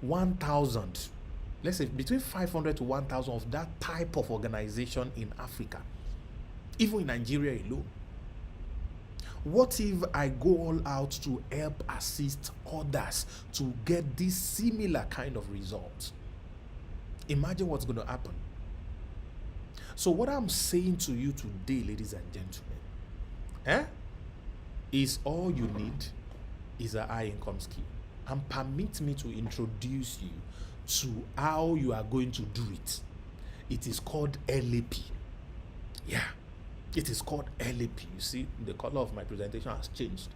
1,000, let's say between 500 to 1,000 of that type of organization in Africa, even in Nigeria alone. What if I go all out to help assist others to get this similar kind of results? Imagine what's going to happen. So what I'm saying to you today, ladies and gentlemen, is all you need is a high income skill. And permit me to introduce you to how you are going to do it. It is called LAP. Yeah. It is called LAP. You see, the color of my presentation has changed.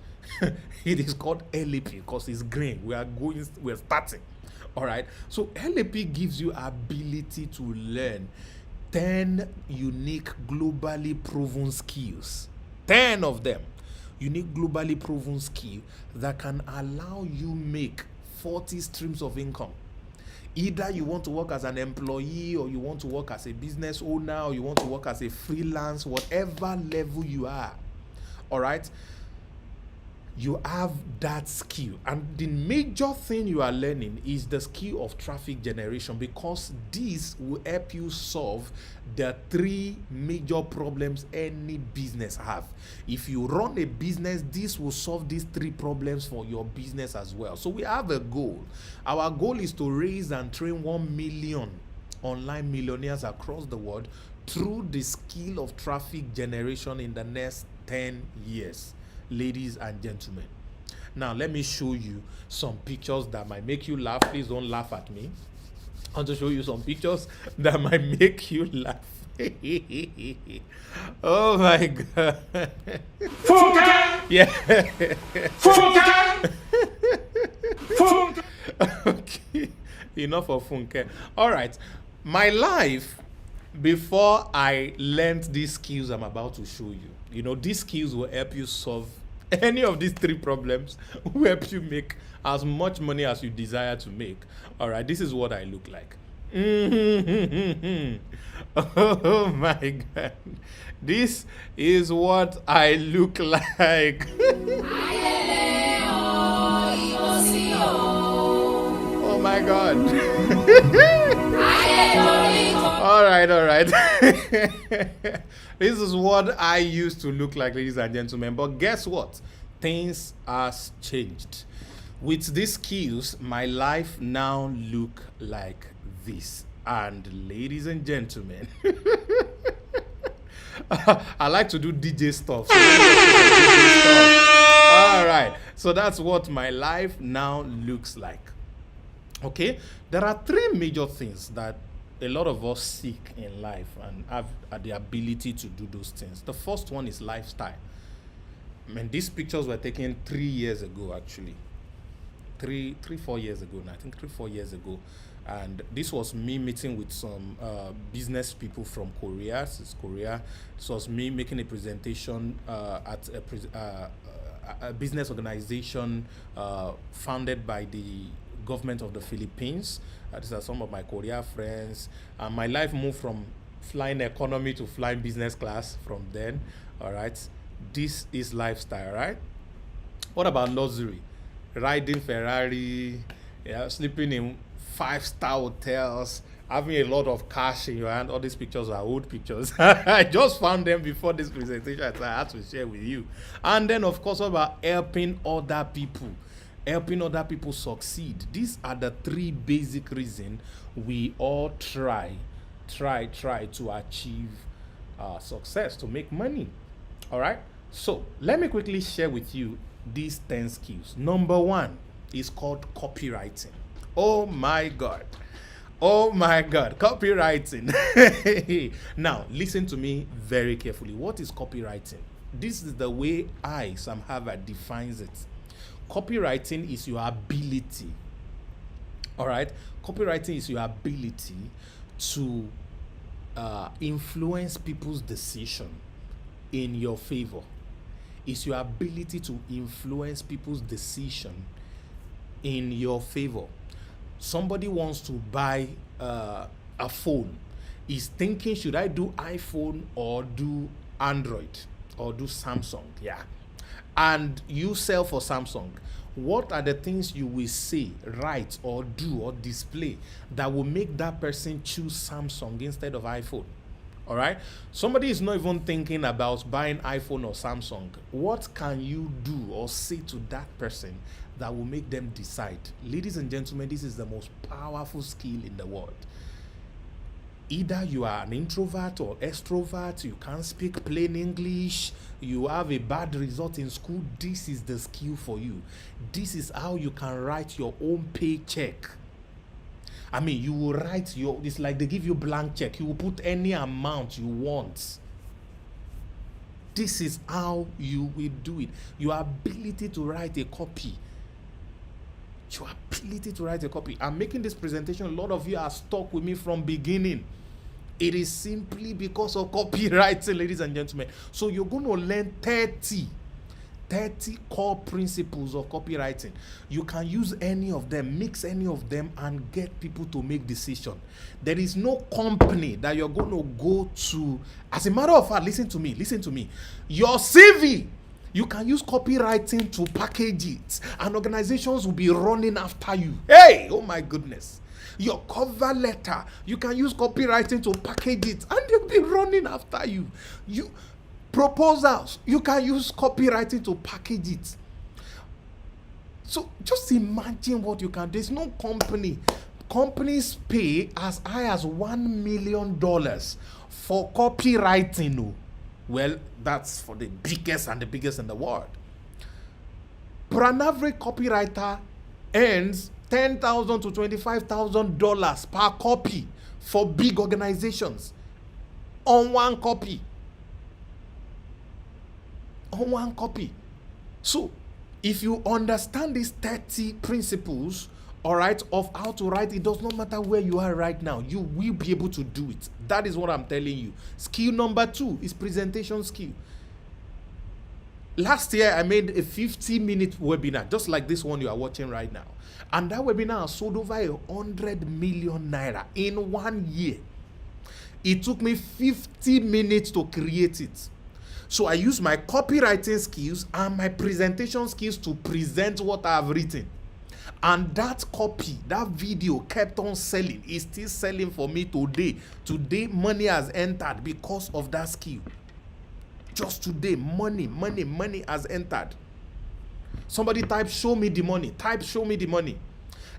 It is called LAP because it's green. We're starting. All right. So LAP gives you ability to learn 10 unique globally proven skills. 10 of them. Unique globally proven skill that can allow you make 40 streams of income. Either you want to work as an employee, or you want to work as a business owner, or you want to work as a freelance, whatever level you are. All right? You have that skill. And the major thing you are learning is the skill of traffic generation, because this will help you solve the 3 major problems any business have. If you run a business, this will solve these 3 problems for your business as well. So we have a goal. Our goal is to raise and train 1 million online millionaires across the world through the skill of traffic generation in the next 10 years. Ladies and gentlemen, now let me show you some pictures that might make you laugh. Please don't laugh at me. I want to show you some pictures that might make you laugh. Oh my God. Funke! Yeah. Funke! Funke! Okay, enough of Funke. All right, my life before I learned these skills I'm about to show you. You know, these skills will help you solve any of these 3 problems, will help you make as much money as you desire to make. All right, this is what I look like. Oh my God. This is what I look like. Oh my God. All right. This is what I used to look like, ladies and gentlemen. But guess what? Things has changed. With these skills, my life now look like this. And ladies and gentlemen, I like to do DJ stuff. All right. So that's what my life now looks like. Okay? There are 3 major things that a lot of us seek in life and have the ability to do those things. The first one is lifestyle. I mean, these pictures were taken 3 years ago, actually. 4 years ago now. I think 4 years ago. And this was me meeting with some business people from Korea. This is Korea. This was me making a presentation at a business organization founded by the government of the Philippines. These are some of my Korea friends. My life moved from flying economy to flying business class from then. All right. This is lifestyle, right? What about luxury? Riding Ferrari, yeah, sleeping in 5-star hotels, having a lot of cash in your hand. All these pictures are old pictures. I just found them before this presentation, so I had to share with you. And then, of course, what about helping other people? Helping other people succeed. These are the three basic reasons we all try to achieve success, to make money. All right. So let me quickly share with you these 10 skills. Number one is called copywriting. Oh my God. Oh my God. Copywriting. Now, listen to me very carefully. What is copywriting? This is the way Sam Harvard defines it. Copywriting is your ability. All right. Copywriting is your ability to influence people's decision in your favor. It's your ability to influence people's decision in your favor. Somebody wants to buy a phone. He's thinking, should I do iPhone or do Android or do Samsung? Yeah. And you sell for Samsung. What are the things you will say, write, or do, or display that will make that person choose Samsung instead of iPhone? All right. Somebody is not even thinking about buying iPhone or Samsung. What can you do or say to that person that will make them decide? Ladies and gentlemen, this is the most powerful skill in the world. Either you are an introvert or extrovert, you can't speak plain English, you have a bad result in school, this is the skill for you. This is how you can write your own paycheck. I mean, you will write it's like they give you blank check. You will put any amount you want. This is how you will do it. Your ability to write a copy. Your ability to write a copy. I'm making this presentation. A lot of you are stuck with me from beginning. It is simply because of copywriting, ladies and gentlemen. So you're going to learn 30 core principles of copywriting. You can use any of them, mix any of them, and get people to make decisions. There is no company that you're going to go to. As a matter of fact, listen to me. Your CV, you can use copywriting to package it, and organizations will be running after you. Hey, oh my goodness. Your cover letter, you can use copywriting to package it, and they'll be running after you. Proposals, you can use copywriting to package it. So just imagine what you can do. There's no company. Companies pay as high as $1 million for copywriting. Well, that's for the biggest and the biggest in the world. For an average copywriter earns $10,000 to $25,000 per copy for big organizations on one copy. On one copy. So, if you understand these 30 principles, all right, of how to write, it does not matter where you are right now. You will be able to do it. That is what I'm telling you. Skill number 2 is presentation skill. Last year, I made a 50-minute webinar, just like this one you are watching right now. And that webinar sold over 100 million naira in 1 year. It took me 50 minutes to create it. So I use my copywriting skills and my presentation skills to present what I have written. And that copy, that video kept on selling. It's still selling for me today. Today, money has entered because of that skill. Just today, money has entered. Somebody type, show me the money. Type, show me the money.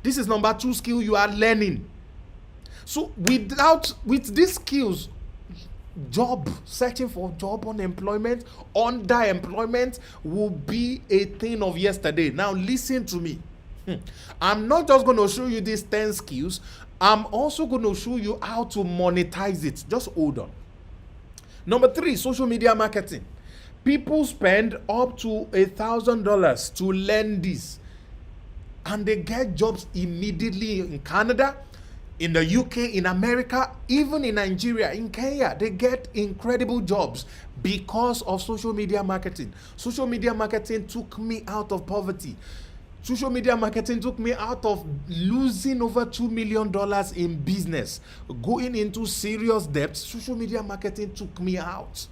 This is number 2 skill you are learning. So with these skills, searching for job, unemployment, underemployment will be a thing of yesterday. Now listen to me. I'm not just going to show you these 10 skills. I'm also going to show you how to monetize it. Just hold on. Number 3, social media marketing. People spend up to $1,000 to learn this, and they get jobs immediately in Canada, in the UK, in America, even in Nigeria, in Kenya. They get incredible jobs because of social media marketing. Social media marketing took me out of poverty. Social media marketing took me out of losing over $2 million in business, going into serious debt. Social media marketing took me out.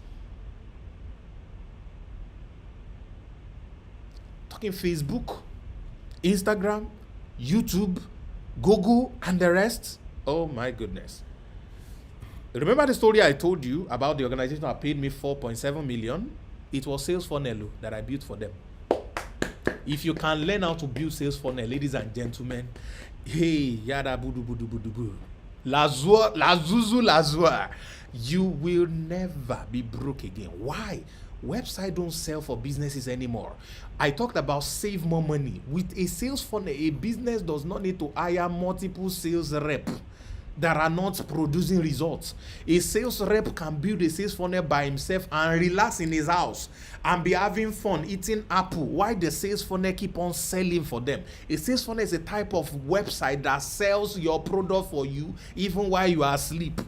Talking Facebook, Instagram, YouTube, Google, and the rest. Oh my goodness. Remember the story I told you about the organization that paid me $4.7 million? It was sales funnel that I built for them. If you can learn how to build sales funnel, ladies and gentlemen, hey, yada budu budu budu budu, lazua, lazuzu lazua, you will never be broke again. Why? Websites don't sell for businesses anymore. I talked about save more money. With a sales funnel, a business does not need to hire multiple sales reps that are not producing results. A sales rep can build a sales funnel by himself and relax in his house and be having fun eating apple while the sales funnel keep on selling for them. A sales funnel is a type of website that sells your product for you even while you are asleep.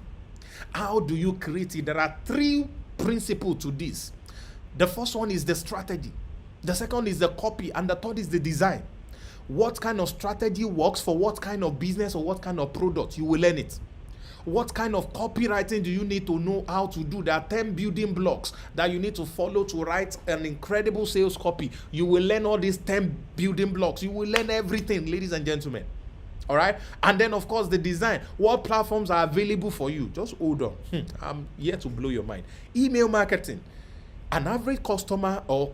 How do you create it? There are 3 principles to this. The first one is the strategy. The second is the copy, and the third is the design. What kind of strategy works for what kind of business or what kind of product? You will learn it. What kind of copywriting do you need to know how to do? There are 10 building blocks that you need to follow to write an incredible sales copy. You will learn all these 10 building blocks. You will learn everything, ladies and gentlemen. All right? And then, of course, the design. What platforms are available for you? Just hold on. I'm here to blow your mind. Email marketing. An average customer or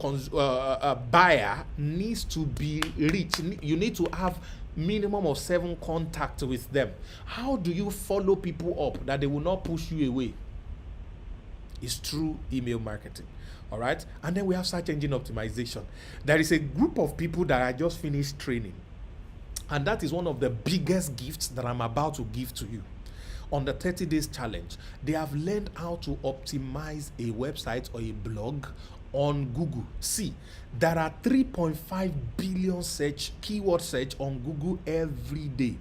buyer needs to be rich. You need to have minimum of 7 contacts with them. How do you follow people up that they will not push you away? It's through email marketing. All right. And then we have search engine optimization. There is a group of people that I just finished training, and that is one of the biggest gifts that I'm about to give to you. On the 30 days challenge, they have learned how to optimize a website or a blog on Google. See, there are 3.5 billion keyword search on Google every day.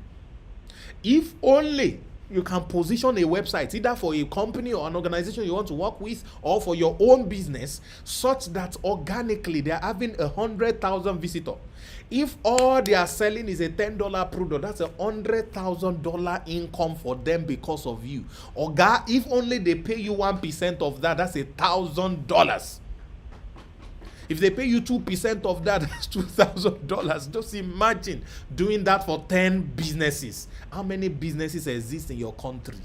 If only you can position a website either for a company or an organization you want to work with or for your own business such that organically they are having 100,000 visitors. If all they are selling is a $10 product, that's $100,000 income for them because of you. Or if only they pay you 1% of that, that's $1,000. If they pay you 2% of that, that's $2,000. Just imagine doing that for 10 businesses. How many businesses exist in your country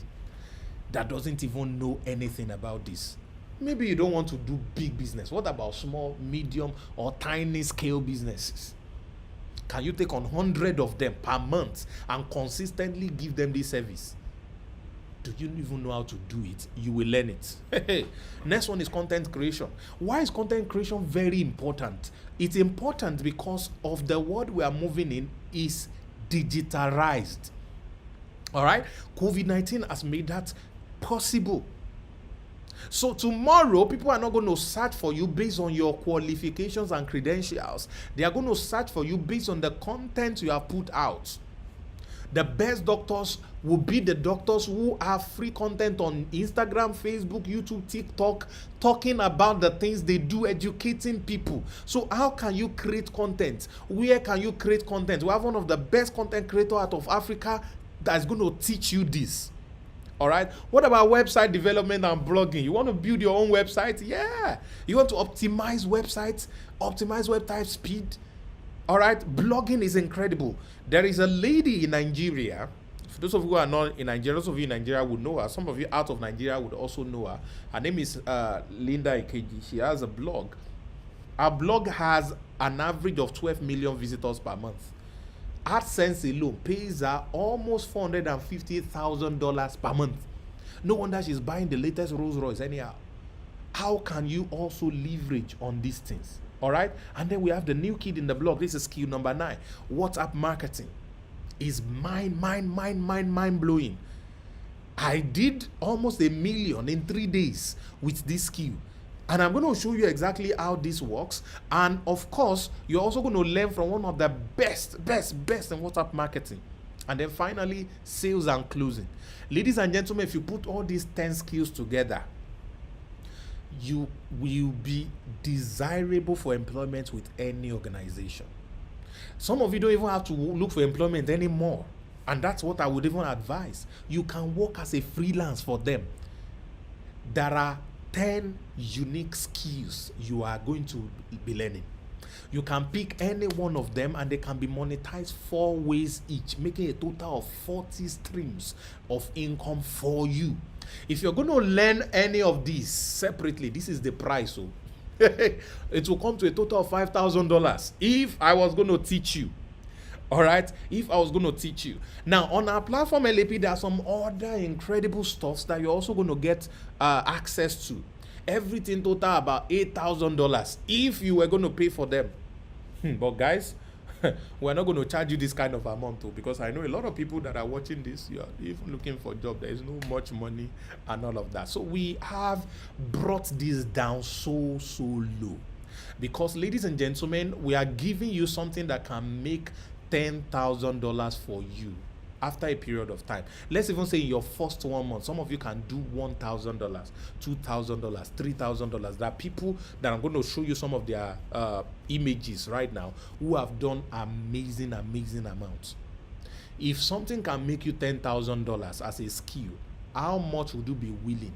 that doesn't even know anything about this? Maybe you don't want to do big business. What about small, medium, or tiny scale businesses? Can you take on 100 of them per month and consistently give them this service? Do you even know how to do it? You will learn it. Next one is content creation. Why is content creation very important? It's important because of the world we are moving in is digitalized. All right? COVID-19 has made that possible. So tomorrow, people are not going to search for you based on your qualifications and credentials. They are going to search for you based on the content you have put out. The best doctors will be the doctors who have free content on Instagram, Facebook, YouTube, TikTok, talking about the things they do, educating people. So how can you create content? Where can you create content? We have one of the best content creators out of Africa that's going to teach you this. All right. What about website development and blogging? You want to build your own website? Yeah. You want to optimize websites, optimize website speed. All right. Blogging is incredible. There is a lady in Nigeria. For those of you who are not in Nigeria, those of you in Nigeria would know her. Some of you out of Nigeria would also know her. Her name is Linda Ikeji. She has a blog. Her blog has an average of 12 million visitors per month. AdSense alone pays her almost $450,000 per month. No wonder she's buying the latest Rolls Royce anyhow. How can you also leverage on these things? All right. And then we have the new kid in the blog. This is skill number 9. WhatsApp marketing. is mind blowing. I did almost 1 million in 3 days with this skill. And I'm going to show you exactly how this works. And of course, you're also going to learn from one of the best in WhatsApp marketing. And then finally, sales and closing. Ladies and gentlemen, if you put all these 10 skills together, you will be desirable for employment with any organization. Some of you don't even have to look for employment anymore. And that's what I would even advise. You can work as a freelance for them. There are 10 unique skills you are going to be learning. You can pick any one of them and they can be monetized 4 ways each, making a total of 40 streams of income for you. If you're going to learn any of these separately, this is the price. So it will come to a total of $5,000 if I was going to teach you. All right, if I was going to teach you. Now, on our platform LAP, there are some other incredible stuffs that you're also going to get access to. Everything total about $8,000 if you were going to pay for them. But guys, we're not going to charge you this kind of amount too, because I know a lot of people that are watching this, you are even looking for a job. There is no much money and all of that. So we have brought this down so low, because ladies and gentlemen, we are giving you something that can make $10,000 for you after a period of time. Let's even say in your first 1 month, some of you can do $1,000, $2,000, $3,000. There are people that I'm going to show you some of their images right now who have done amazing amounts. If something can make you $10,000 as a skill, how much would you be willing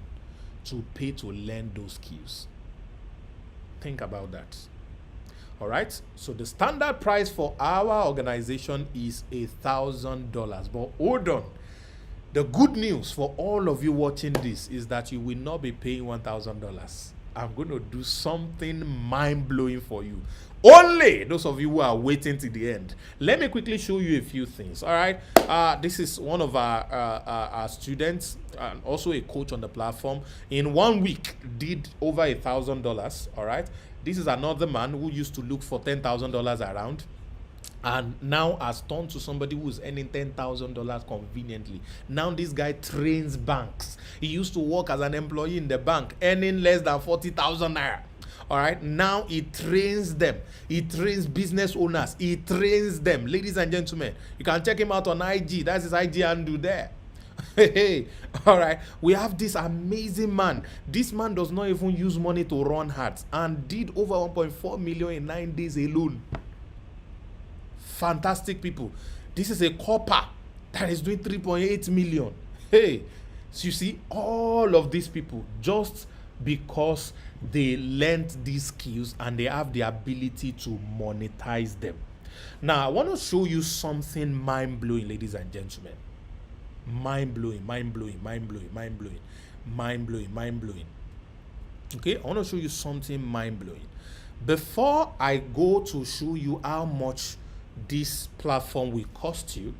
to pay to learn those skills? Think about that. All right, so the standard price for our organization is $1,000. But hold on, the good news for all of you watching this is that you will not be paying $1,000. I'm going to do something mind-blowing for you. Only those of you who are waiting to the end. Let me quickly show you a few things. All right, this is one of our students and also a coach on the platform. In 1 week, did over $1,000. All right. This is another man who used to look for $10,000 around and now has turned to somebody who is earning $10,000 conveniently. Now this guy trains banks. He used to work as an employee in the bank, earning less than 40,000 naira. All right, now he trains them. He trains business owners. He trains them. Ladies and gentlemen, you can check him out on IG. That's his IG handle there. Hey, all right, we have this amazing man. This man does not even use money to run ads and did over 1.4 million in 9 days alone. Fantastic people. This is a copper that is doing 3.8 million. Hey, so you see, all of these people, just because they learned these skills and they have the ability to monetize them. Now, I want to show you something mind-blowing, ladies and gentlemen. Mind-blowing. Okay, I want to show you something mind-blowing. Before I go to show you how much this platform will cost you,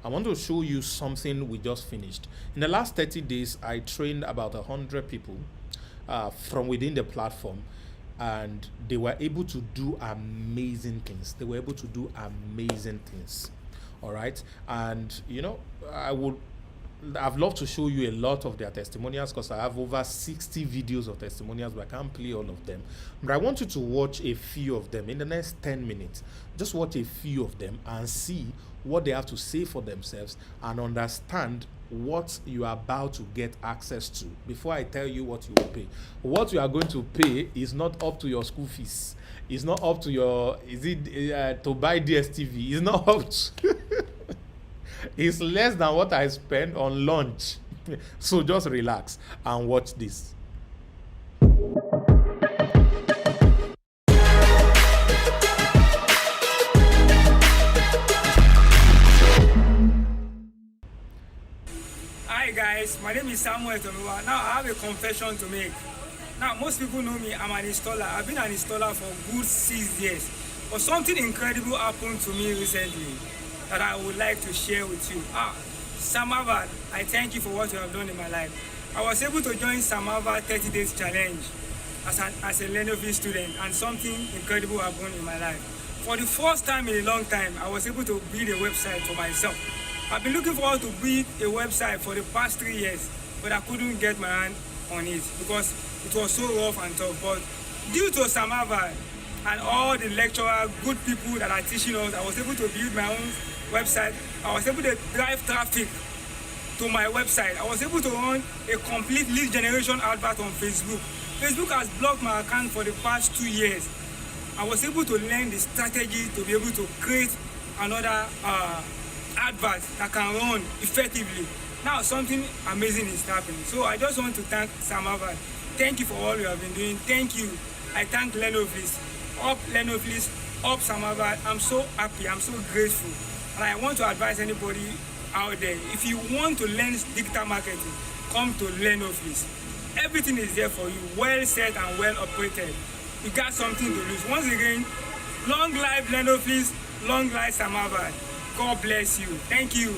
I want to show you something we just finished. In the last 30 days, I trained about 100 people from within the platform, and they were able to do amazing things. All right, and you know, I've loved to show you a lot of their testimonials because I have over 60 videos of testimonials, but I can't play all of them. But I want you to watch a few of them in the next 10 minutes. Just watch a few of them and see what they have to say for themselves and understand what you are about to get access to before I tell you what you will pay. What you are going to pay is not up to your school fees. It's not up to your, to buy DSTV. It's not up to, it's less than what I spend on lunch. So just relax and watch this. Hi guys, my name is Samuel Tomiwa. Now I have a confession to make. Now most people know me, I'm an installer. I've been an installer for good 6 years. But something incredible happened to me recently that I would like to share with you. Samava, I thank you for what you have done in my life. I was able to join Samava 30 days challenge as a Lenovo student, and something incredible happened in my life. For the first time in a long time, I was able to build a website for myself. I've been looking forward to build a website for the past 3 years, but I couldn't get my hand on it because it was so rough and tough. But due to Sam Harvard and all the lecturers, good people that are teaching us, I was able to build my own website. I was able to drive traffic to my website. I was able to run a complete lead generation advert on Facebook. Facebook has blocked my account for the past 2 years. I was able to learn the strategy to be able to create another advert that can run effectively. Now something amazing is happening. So I just want to thank Sam Harvard. Thank you for all you have been doing. Thank you. I thank Lenoflis. Up Lenoflis, up Sam Harvard. I'm so happy. I'm so grateful. And I want to advise anybody out there, if you want to learn digital marketing, come to Lenoflis. Everything is there for you, well set and well operated. You got something to lose. Once again, long life Lenoflis, long life Sam Harvard. God bless you. Thank you.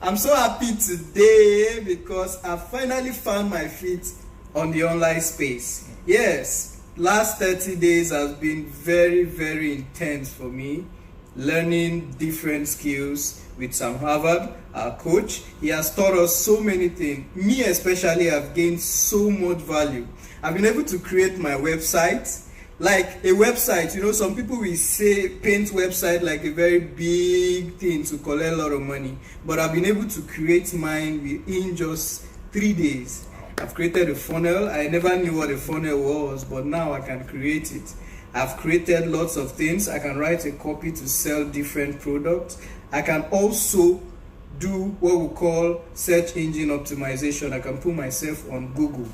I'm so happy today because I finally found my feet on the online space. Yes, last 30 days has been very, very intense for me, learning different skills with Sam Harvard, our coach. He has taught us so many things. Me especially have gained so much value. I've been able to create my website. Like a website, some people will say paint website like a very big thing to collect a lot of money. But I've been able to create mine within just 3 days. I've created a funnel. I never knew what a funnel was, but now I can create it. I've created lots of things. I can write a copy to sell different products. I can also do what we call search engine optimization. I can put myself on Google,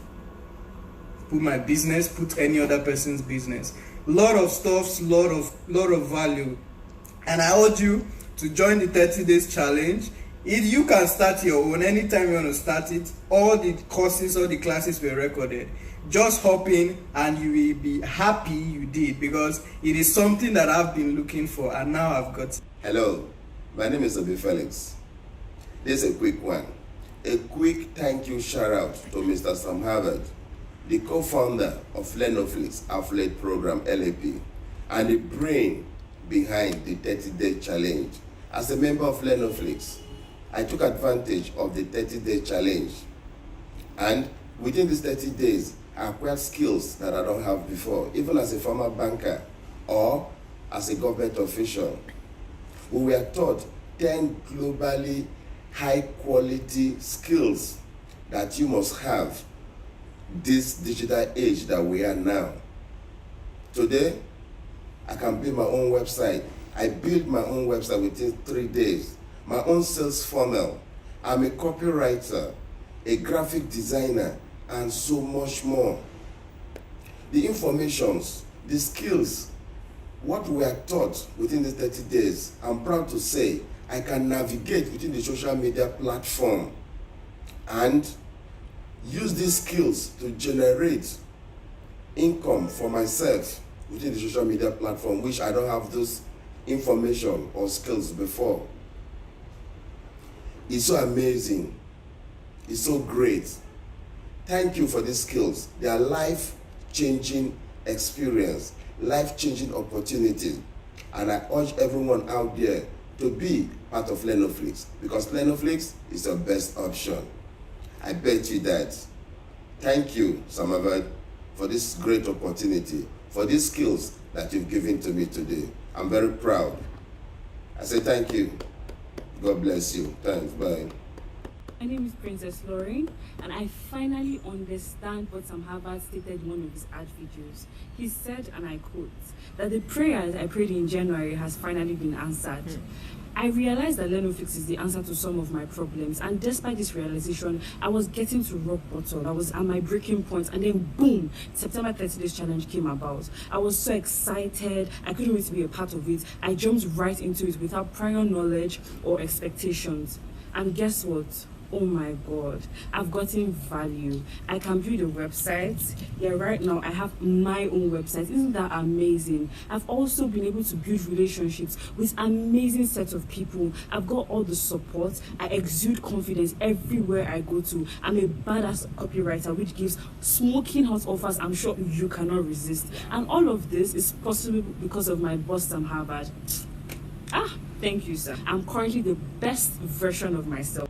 put my business, put any other person's business. Lot of stuff, lot of value. And I urge you to join the 30 days challenge. If you can start your own anytime you want to start it, all the courses, all the classes were recorded. Just hop in and you will be happy you did, because it is something that I've been looking for and now I've got it. Hello, my name is Obi Felix. This is a quick one. A quick thank you shout out to Mr. Sam Harvard, the co-founder of Lenoflis Affiliate Program LAP, and the brain behind the 30-day challenge. As a member of Lenoflis, I took advantage of the 30-day challenge, and within these 30 days, I acquired skills that I don't have before, even as a former banker or as a government official. We were taught 10 globally high-quality skills that you must have this digital age that we are now. Today, I can build my own website. I built my own website within 3 days. My own sales funnel. I'm a copywriter, a graphic designer, and so much more. The informations, the skills, what we are taught within the 30 days, I'm proud to say I can navigate within the social media platform and use these skills to generate income for myself within the social media platform, which I don't have those information or skills before. It's so amazing. It's so great. Thank you for these skills. They are life-changing experience, life-changing opportunities. And I urge everyone out there to be part of Lenoflix, because Lenoflix is the best option. I bet you that. Thank you, Sam Harvard, for this great opportunity, for these skills that you've given to me today. I'm very proud. I say thank you. God bless you. Thanks. Bye. My name is Princess Lauren, and I finally understand what Sam Harvard stated in one of his ad videos. He said, and I quote, that the prayers I prayed in January has finally been answered. I realized that Lenoflix is the answer to some of my problems, and despite this realization, I was getting to rock bottom. I was at my breaking point, and then boom, September 30 Days Challenge came about. I was so excited, I couldn't wait to be a part of it. I jumped right into it without prior knowledge or expectations. And guess what? Oh my God, I've gotten value. I can build a website. Yeah, right now I have my own website. Isn't that amazing? I've also been able to build relationships with amazing sets of people. I've got all the support. I exude confidence everywhere I go to. I'm a badass copywriter, which gives smoking hot offers I'm sure you cannot resist. And all of this is possible because of my boss, Sam Harvard. Thank you, sir. I'm currently the best version of myself.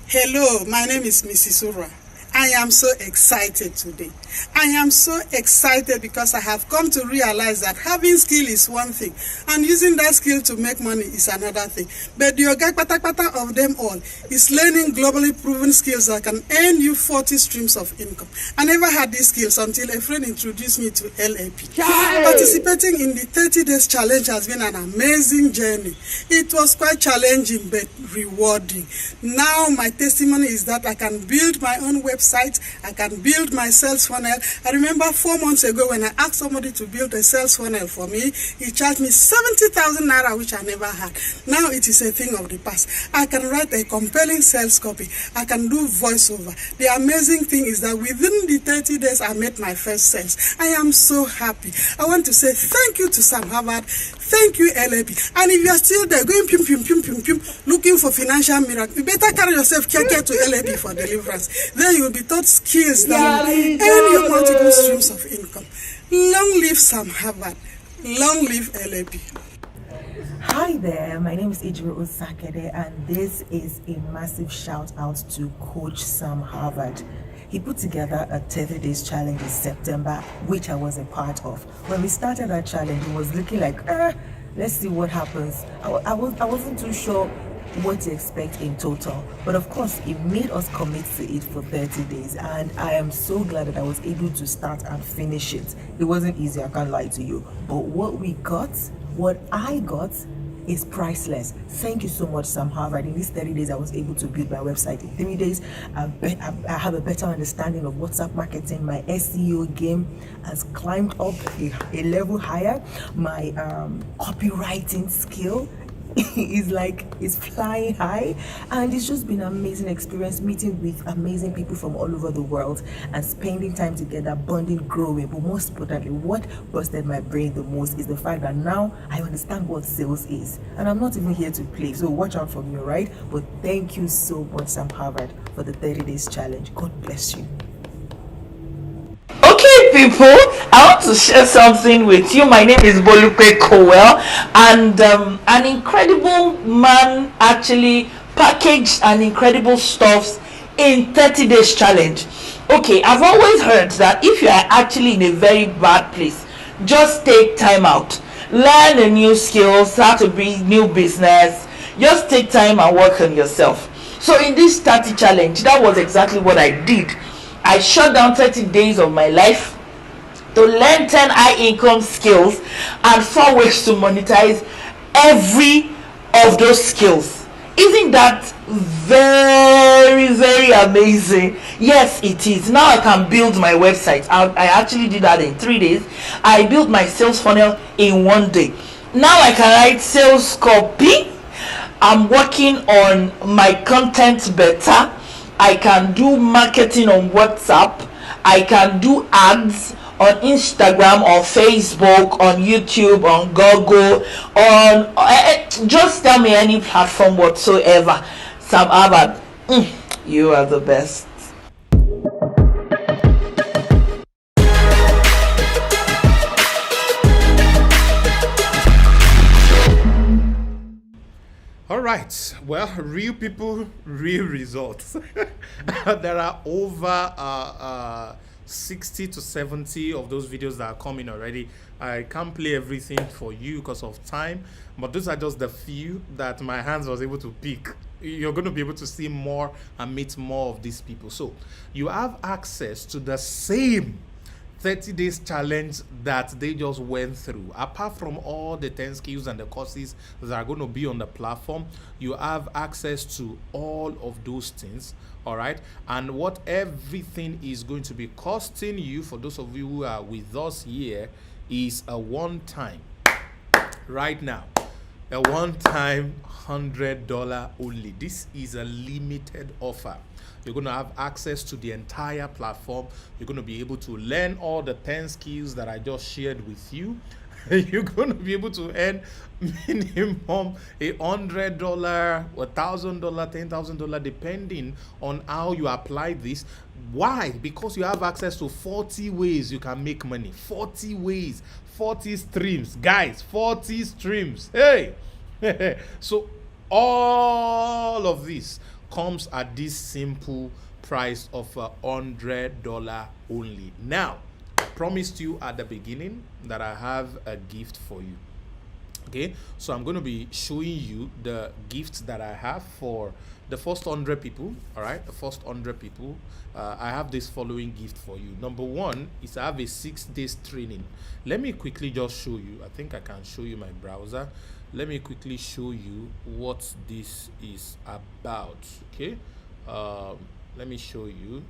Hello, my name is Mrs. Ura. I am so excited today. I am so excited because I have come to realize that having skill is one thing and using that skill to make money is another thing. But the yoga patapata of them all is learning globally proven skills that can earn you 40 streams of income. I never had these skills until a friend introduced me to LAP. Participating in the 30 days challenge has been an amazing journey. It was quite challenging but rewarding. Now my testimony is that I can build my own website. I can build my sales funnel. I remember 4 months ago when I asked somebody to build a sales funnel for me, he charged me 70,000 naira, which I never had. Now it is a thing of the past. I can write a compelling sales copy. I can do voiceover. The amazing thing is that within the 30 days, I made my first sales. I am so happy. I want to say thank you to Sam Harvard. Thank you, LAP. And if you are still there going pum, pum, pum, pum, pum, looking for financial miracle, you better carry yourself care to LAP for deliverance. Then you will be taught skills that will earn you multiple streams of income. Long live Sam Harvard. Long live LAP. Hi there, my name is Ijiro Osakede, and this is a massive shout out to Coach Sam Harvard. He put together a 30 days challenge in September, which I was a part of. When we started that challenge, it was looking like, let's see what happens. I wasn't too sure what to expect in total, but of course it made us commit to it for 30 days, and I am so glad that I was able to start and finish it. It wasn't easy, I can't lie to you, but what I got is priceless. Thank you so much, Sam Harvard. In these 30 days, I was able to build my website. In 3 days, I have a better understanding of WhatsApp marketing. My SEO game has climbed up a level higher. My copywriting skill is flying high, and it's just been an amazing experience meeting with amazing people from all over the world and spending time together, bonding, growing. But most importantly, what busted my brain the most is the fact that now I understand what sales is, and I'm not even here to play, so watch out for me, right? But thank you so much, Sam Harvard, for the 30 days challenge. God bless you. Okay, people, I want to share something with you. My name is Bolupe Cowell, and an incredible man actually packaged an incredible stuff in 30 days challenge. Okay, I've always heard that if you are actually in a very bad place, just take time out, learn a new skill, start a new business, just take time and work on yourself. So in this 30 challenge, that was exactly what I did. I shut down 30 days of my life to learn 10 high income skills and 4 ways to monetize every of those skills. Isn't that very, very amazing? Yes, it is. Now I can build my website. I actually did that in 3 days. I built my sales funnel in 1 day. Now I can write sales copy. I'm working on my content better. I can do marketing on WhatsApp. I can do ads on Instagram, on Facebook, on YouTube, on Google, on just tell me any platform whatsoever. Sam Harvard, you are the best. All right. Well, real people, real results. There are over 60 to 70 of those videos that are coming already. I can't play everything for you because of time, but those are just the few that my hands was able to pick. You're going to be able to see more and meet more of these people. So you have access to the same 30 days challenge that they just went through. Apart from all the 10 skills and the courses that are going to be on the platform, you have access to all of those things. All right, and what everything is going to be costing you, for those of you who are with us here, is a one-time right now. A one-time $100 only. This is a limited offer. You're going to have access to the entire platform. You're going to be able to learn all the 10 skills that I just shared with you. You're going to be able to earn minimum $100, $1,000, $10,000, depending on how you apply this. Why? Because you have access to 40 ways you can make money. 40 ways, 40 streams, guys. 40 streams. Hey. So all of this comes at this simple price of $100 only. Now, I promised you at the beginning that I have a gift for you. Okay, so I'm going to be showing you the gifts that I have for the first 100 people. All right, the first 100 people. I have this following gift for you. Number one is I have a 6 days training. Let me quickly just show you. I think I can show you my browser. Let me quickly show you what this is about. Okay, let me show you.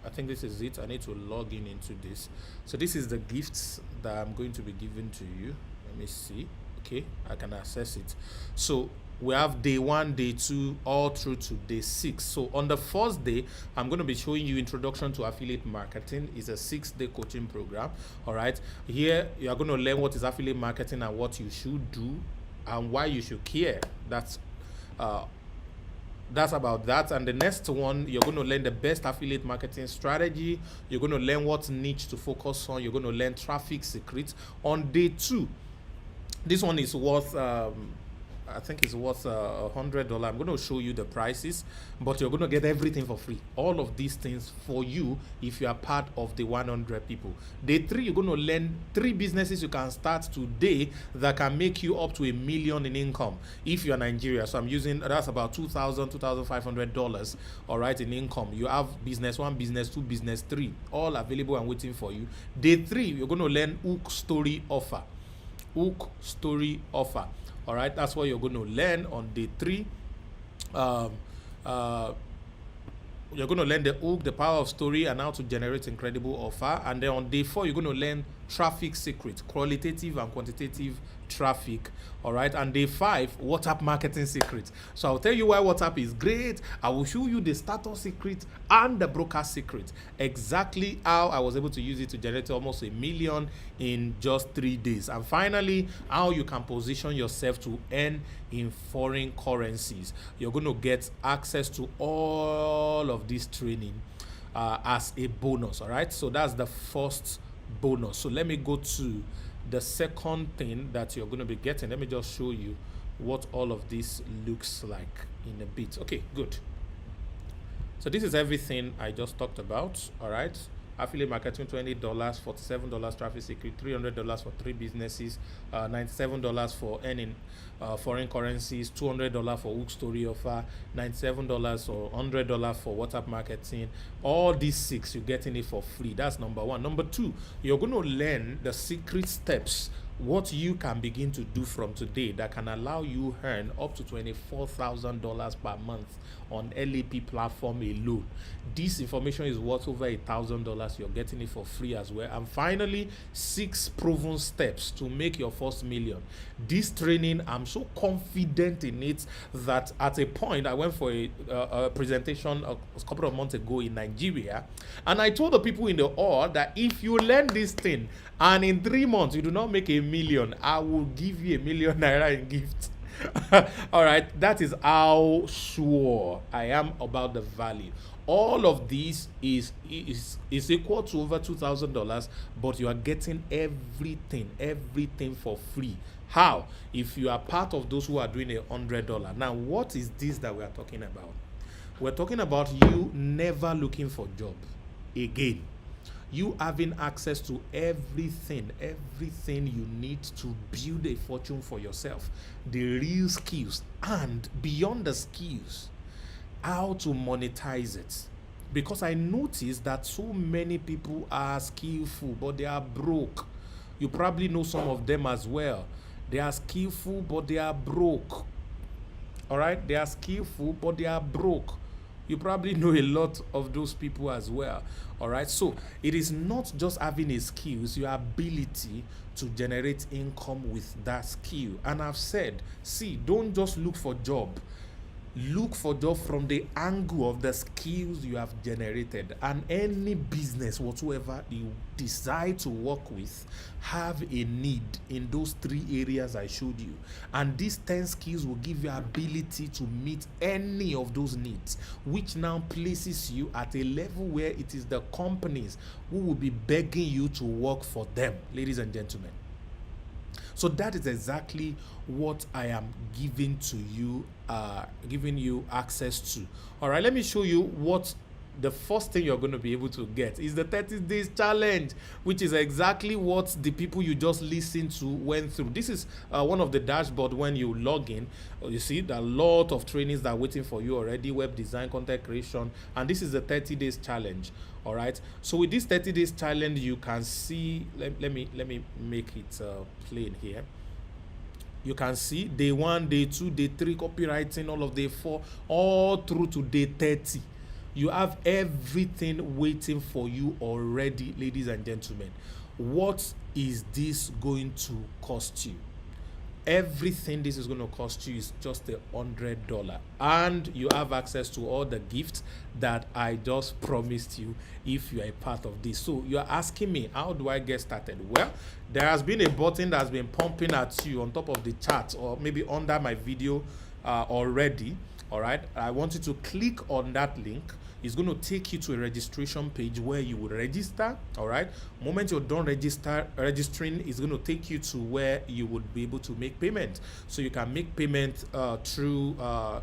I think this is it. I need to log in into this. So this is the gifts that I'm going to be giving to you. Let me see. Okay, I can access it. So we have day 1, day 2, all through to day 6. So on the first day, I'm going to be showing you introduction to affiliate marketing. It's a 6-day coaching program. All right, here you are going to learn what is affiliate marketing and what you should do and why you should care. That's about that. And the next one, you're going to learn the best affiliate marketing strategy. You're going to learn what niche to focus on. You're going to learn traffic secrets. On day 2, this one is worth I think it's worth $100. I'm going to show you the prices, but you're going to get everything for free. All of these things for you if you are part of the 100 people. Day 3, you're going to learn 3 businesses you can start today that can make you up to $1 million in income if you're Nigeria. So I'm using, that's about $2,000, $2,500, all right, in income. You have business 1, business 2, business 3, all available and waiting for you. Day 3, you're going to learn hook story offer. Hook story offer. All right, that's what you're going to learn on day 3. You're going to learn the hook, the power of story, and how to generate incredible offer. And then on day 4, you're going to learn traffic secrets, qualitative and quantitative traffic. All right, and day 5, WhatsApp marketing secrets. So I'll tell you why WhatsApp is great. I will show you the starter secret and the broker secret, exactly how I was able to use it to generate almost $1 million in just 3 days. And finally, how you can position yourself to earn in foreign currencies. You're going to get access to all of this training as a bonus. All right, so that's the first bonus. So let me go to the second thing that you're going to be getting. Let me just show you what all of this looks like in a bit. Okay, good. So this is everything I just talked about. All right, affiliate marketing, $20, $47 traffic secret, $300 for 3 businesses, $97 for earning foreign currencies, $200 for hook story offer, $97 or $100 for WhatsApp marketing. All these 6, you're getting it for free. That's number 1. Number 2, you're going to learn the secret steps, what you can begin to do from today that can allow you earn up to $24,000 per month on LAP platform alone. This information is worth over $1,000. You're getting it for free as well. And finally, 6 proven steps to make your first million. This training, I'm so confident in it that at a point I went for a presentation a couple of months ago in Nigeria, and I told the people in the hall that if you learn this thing and in 3 months you do not make $1 million, I will give you $1 million naira in gift. All right, that is how sure I am about the value. All of these is equal to over $2,000, but you are getting everything for free. How? If you are part of those who are doing $100. Now, what is this that we are talking about? We're talking about you never looking for job again. You having access to everything you need to build a fortune for yourself, the real skills, and beyond the skills, how to monetize it. Because I noticed that so many people are skillful, but they are broke. You probably know some of them as well. They are skillful, but they are broke. All right, they are skillful, but they are broke. You probably know a lot of those people as well. All right. So it is not just having a skills, your ability to generate income with that skill. And I've said, see, don't just look for job. Look for job from the angle of the skills you have generated. And any business whatsoever you decide to work with have a need in those 3 areas I showed you, and these 10 skills will give you ability to meet any of those needs, which now places you at a level where it is the companies who will be begging you to work for them, ladies and gentlemen. So that is exactly what I am giving to you, giving you access to. All right, let me show you what the first thing you're going to be able to get is the 30 days challenge, which is exactly what the people you just listened to went through. This is one of the dashboard when you log in. You see there are a lot of trainings that are waiting for you already: web design, content creation, and this is the 30 days challenge. All right, so with this 30 days challenge, you can see, let me make it plain here. You can see day 1, day 2, day 3 copywriting, all of day 4, all through to day 30. You have everything waiting for you already, ladies and gentlemen. What is this going to cost you? Everything this is going to cost you is just $100, and you have access to all the gifts that I just promised you if you are a part of this. So you're asking me, how do I get started? Well, there has been a button that's been pumping at you on top of the chat, or maybe under my video already. All right, I want you to click on that link. It's going to take you to a registration page where you will register. All right, moment you're done registering, it's going to take you to where you would be able to make payment. So you can make payment through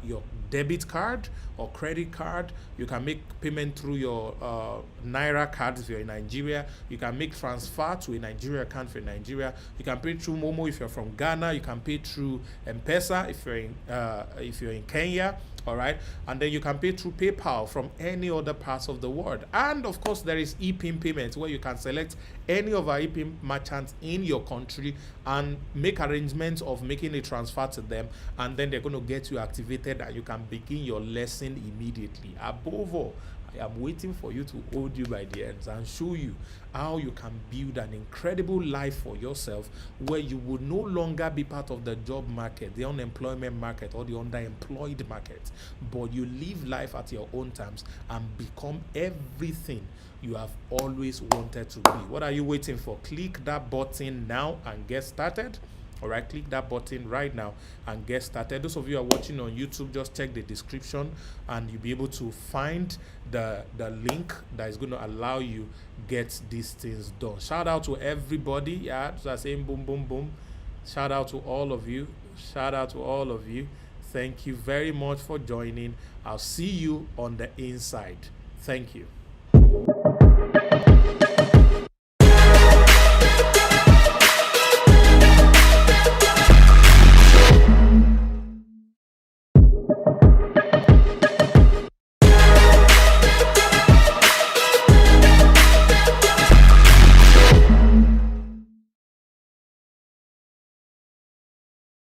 your debit card or credit card. You can make payment through your Naira card if you're in Nigeria. You can make transfer to a Nigeria account for Nigeria. You can pay through Momo if you're from Ghana. You can pay through M-Pesa if you're in Kenya. All right, and then you can pay through PayPal from any other parts of the world. And of course, there is ePIN payments where you can select any of our ePIN merchants in your country and make arrangements of making a transfer to them, and then they're going to get you activated and you can begin your lesson immediately. Above all, I am waiting for you to hold you by the hands and show you how you can build an incredible life for yourself, where you will no longer be part of the job market, the unemployment market, or the underemployed market, but you live life at your own terms and become everything you have always wanted to be. What are you waiting for? Click that button now and get started. All right, click that button right now and get started. Those of you who are watching on YouTube, just check the description and you'll be able to find the link that is going to allow you get these things done. Shout out to everybody. Yeah, just saying boom, boom, boom. Shout out to all of you. Shout out to all of you. Thank you very much for joining. I'll see you on the inside. Thank you.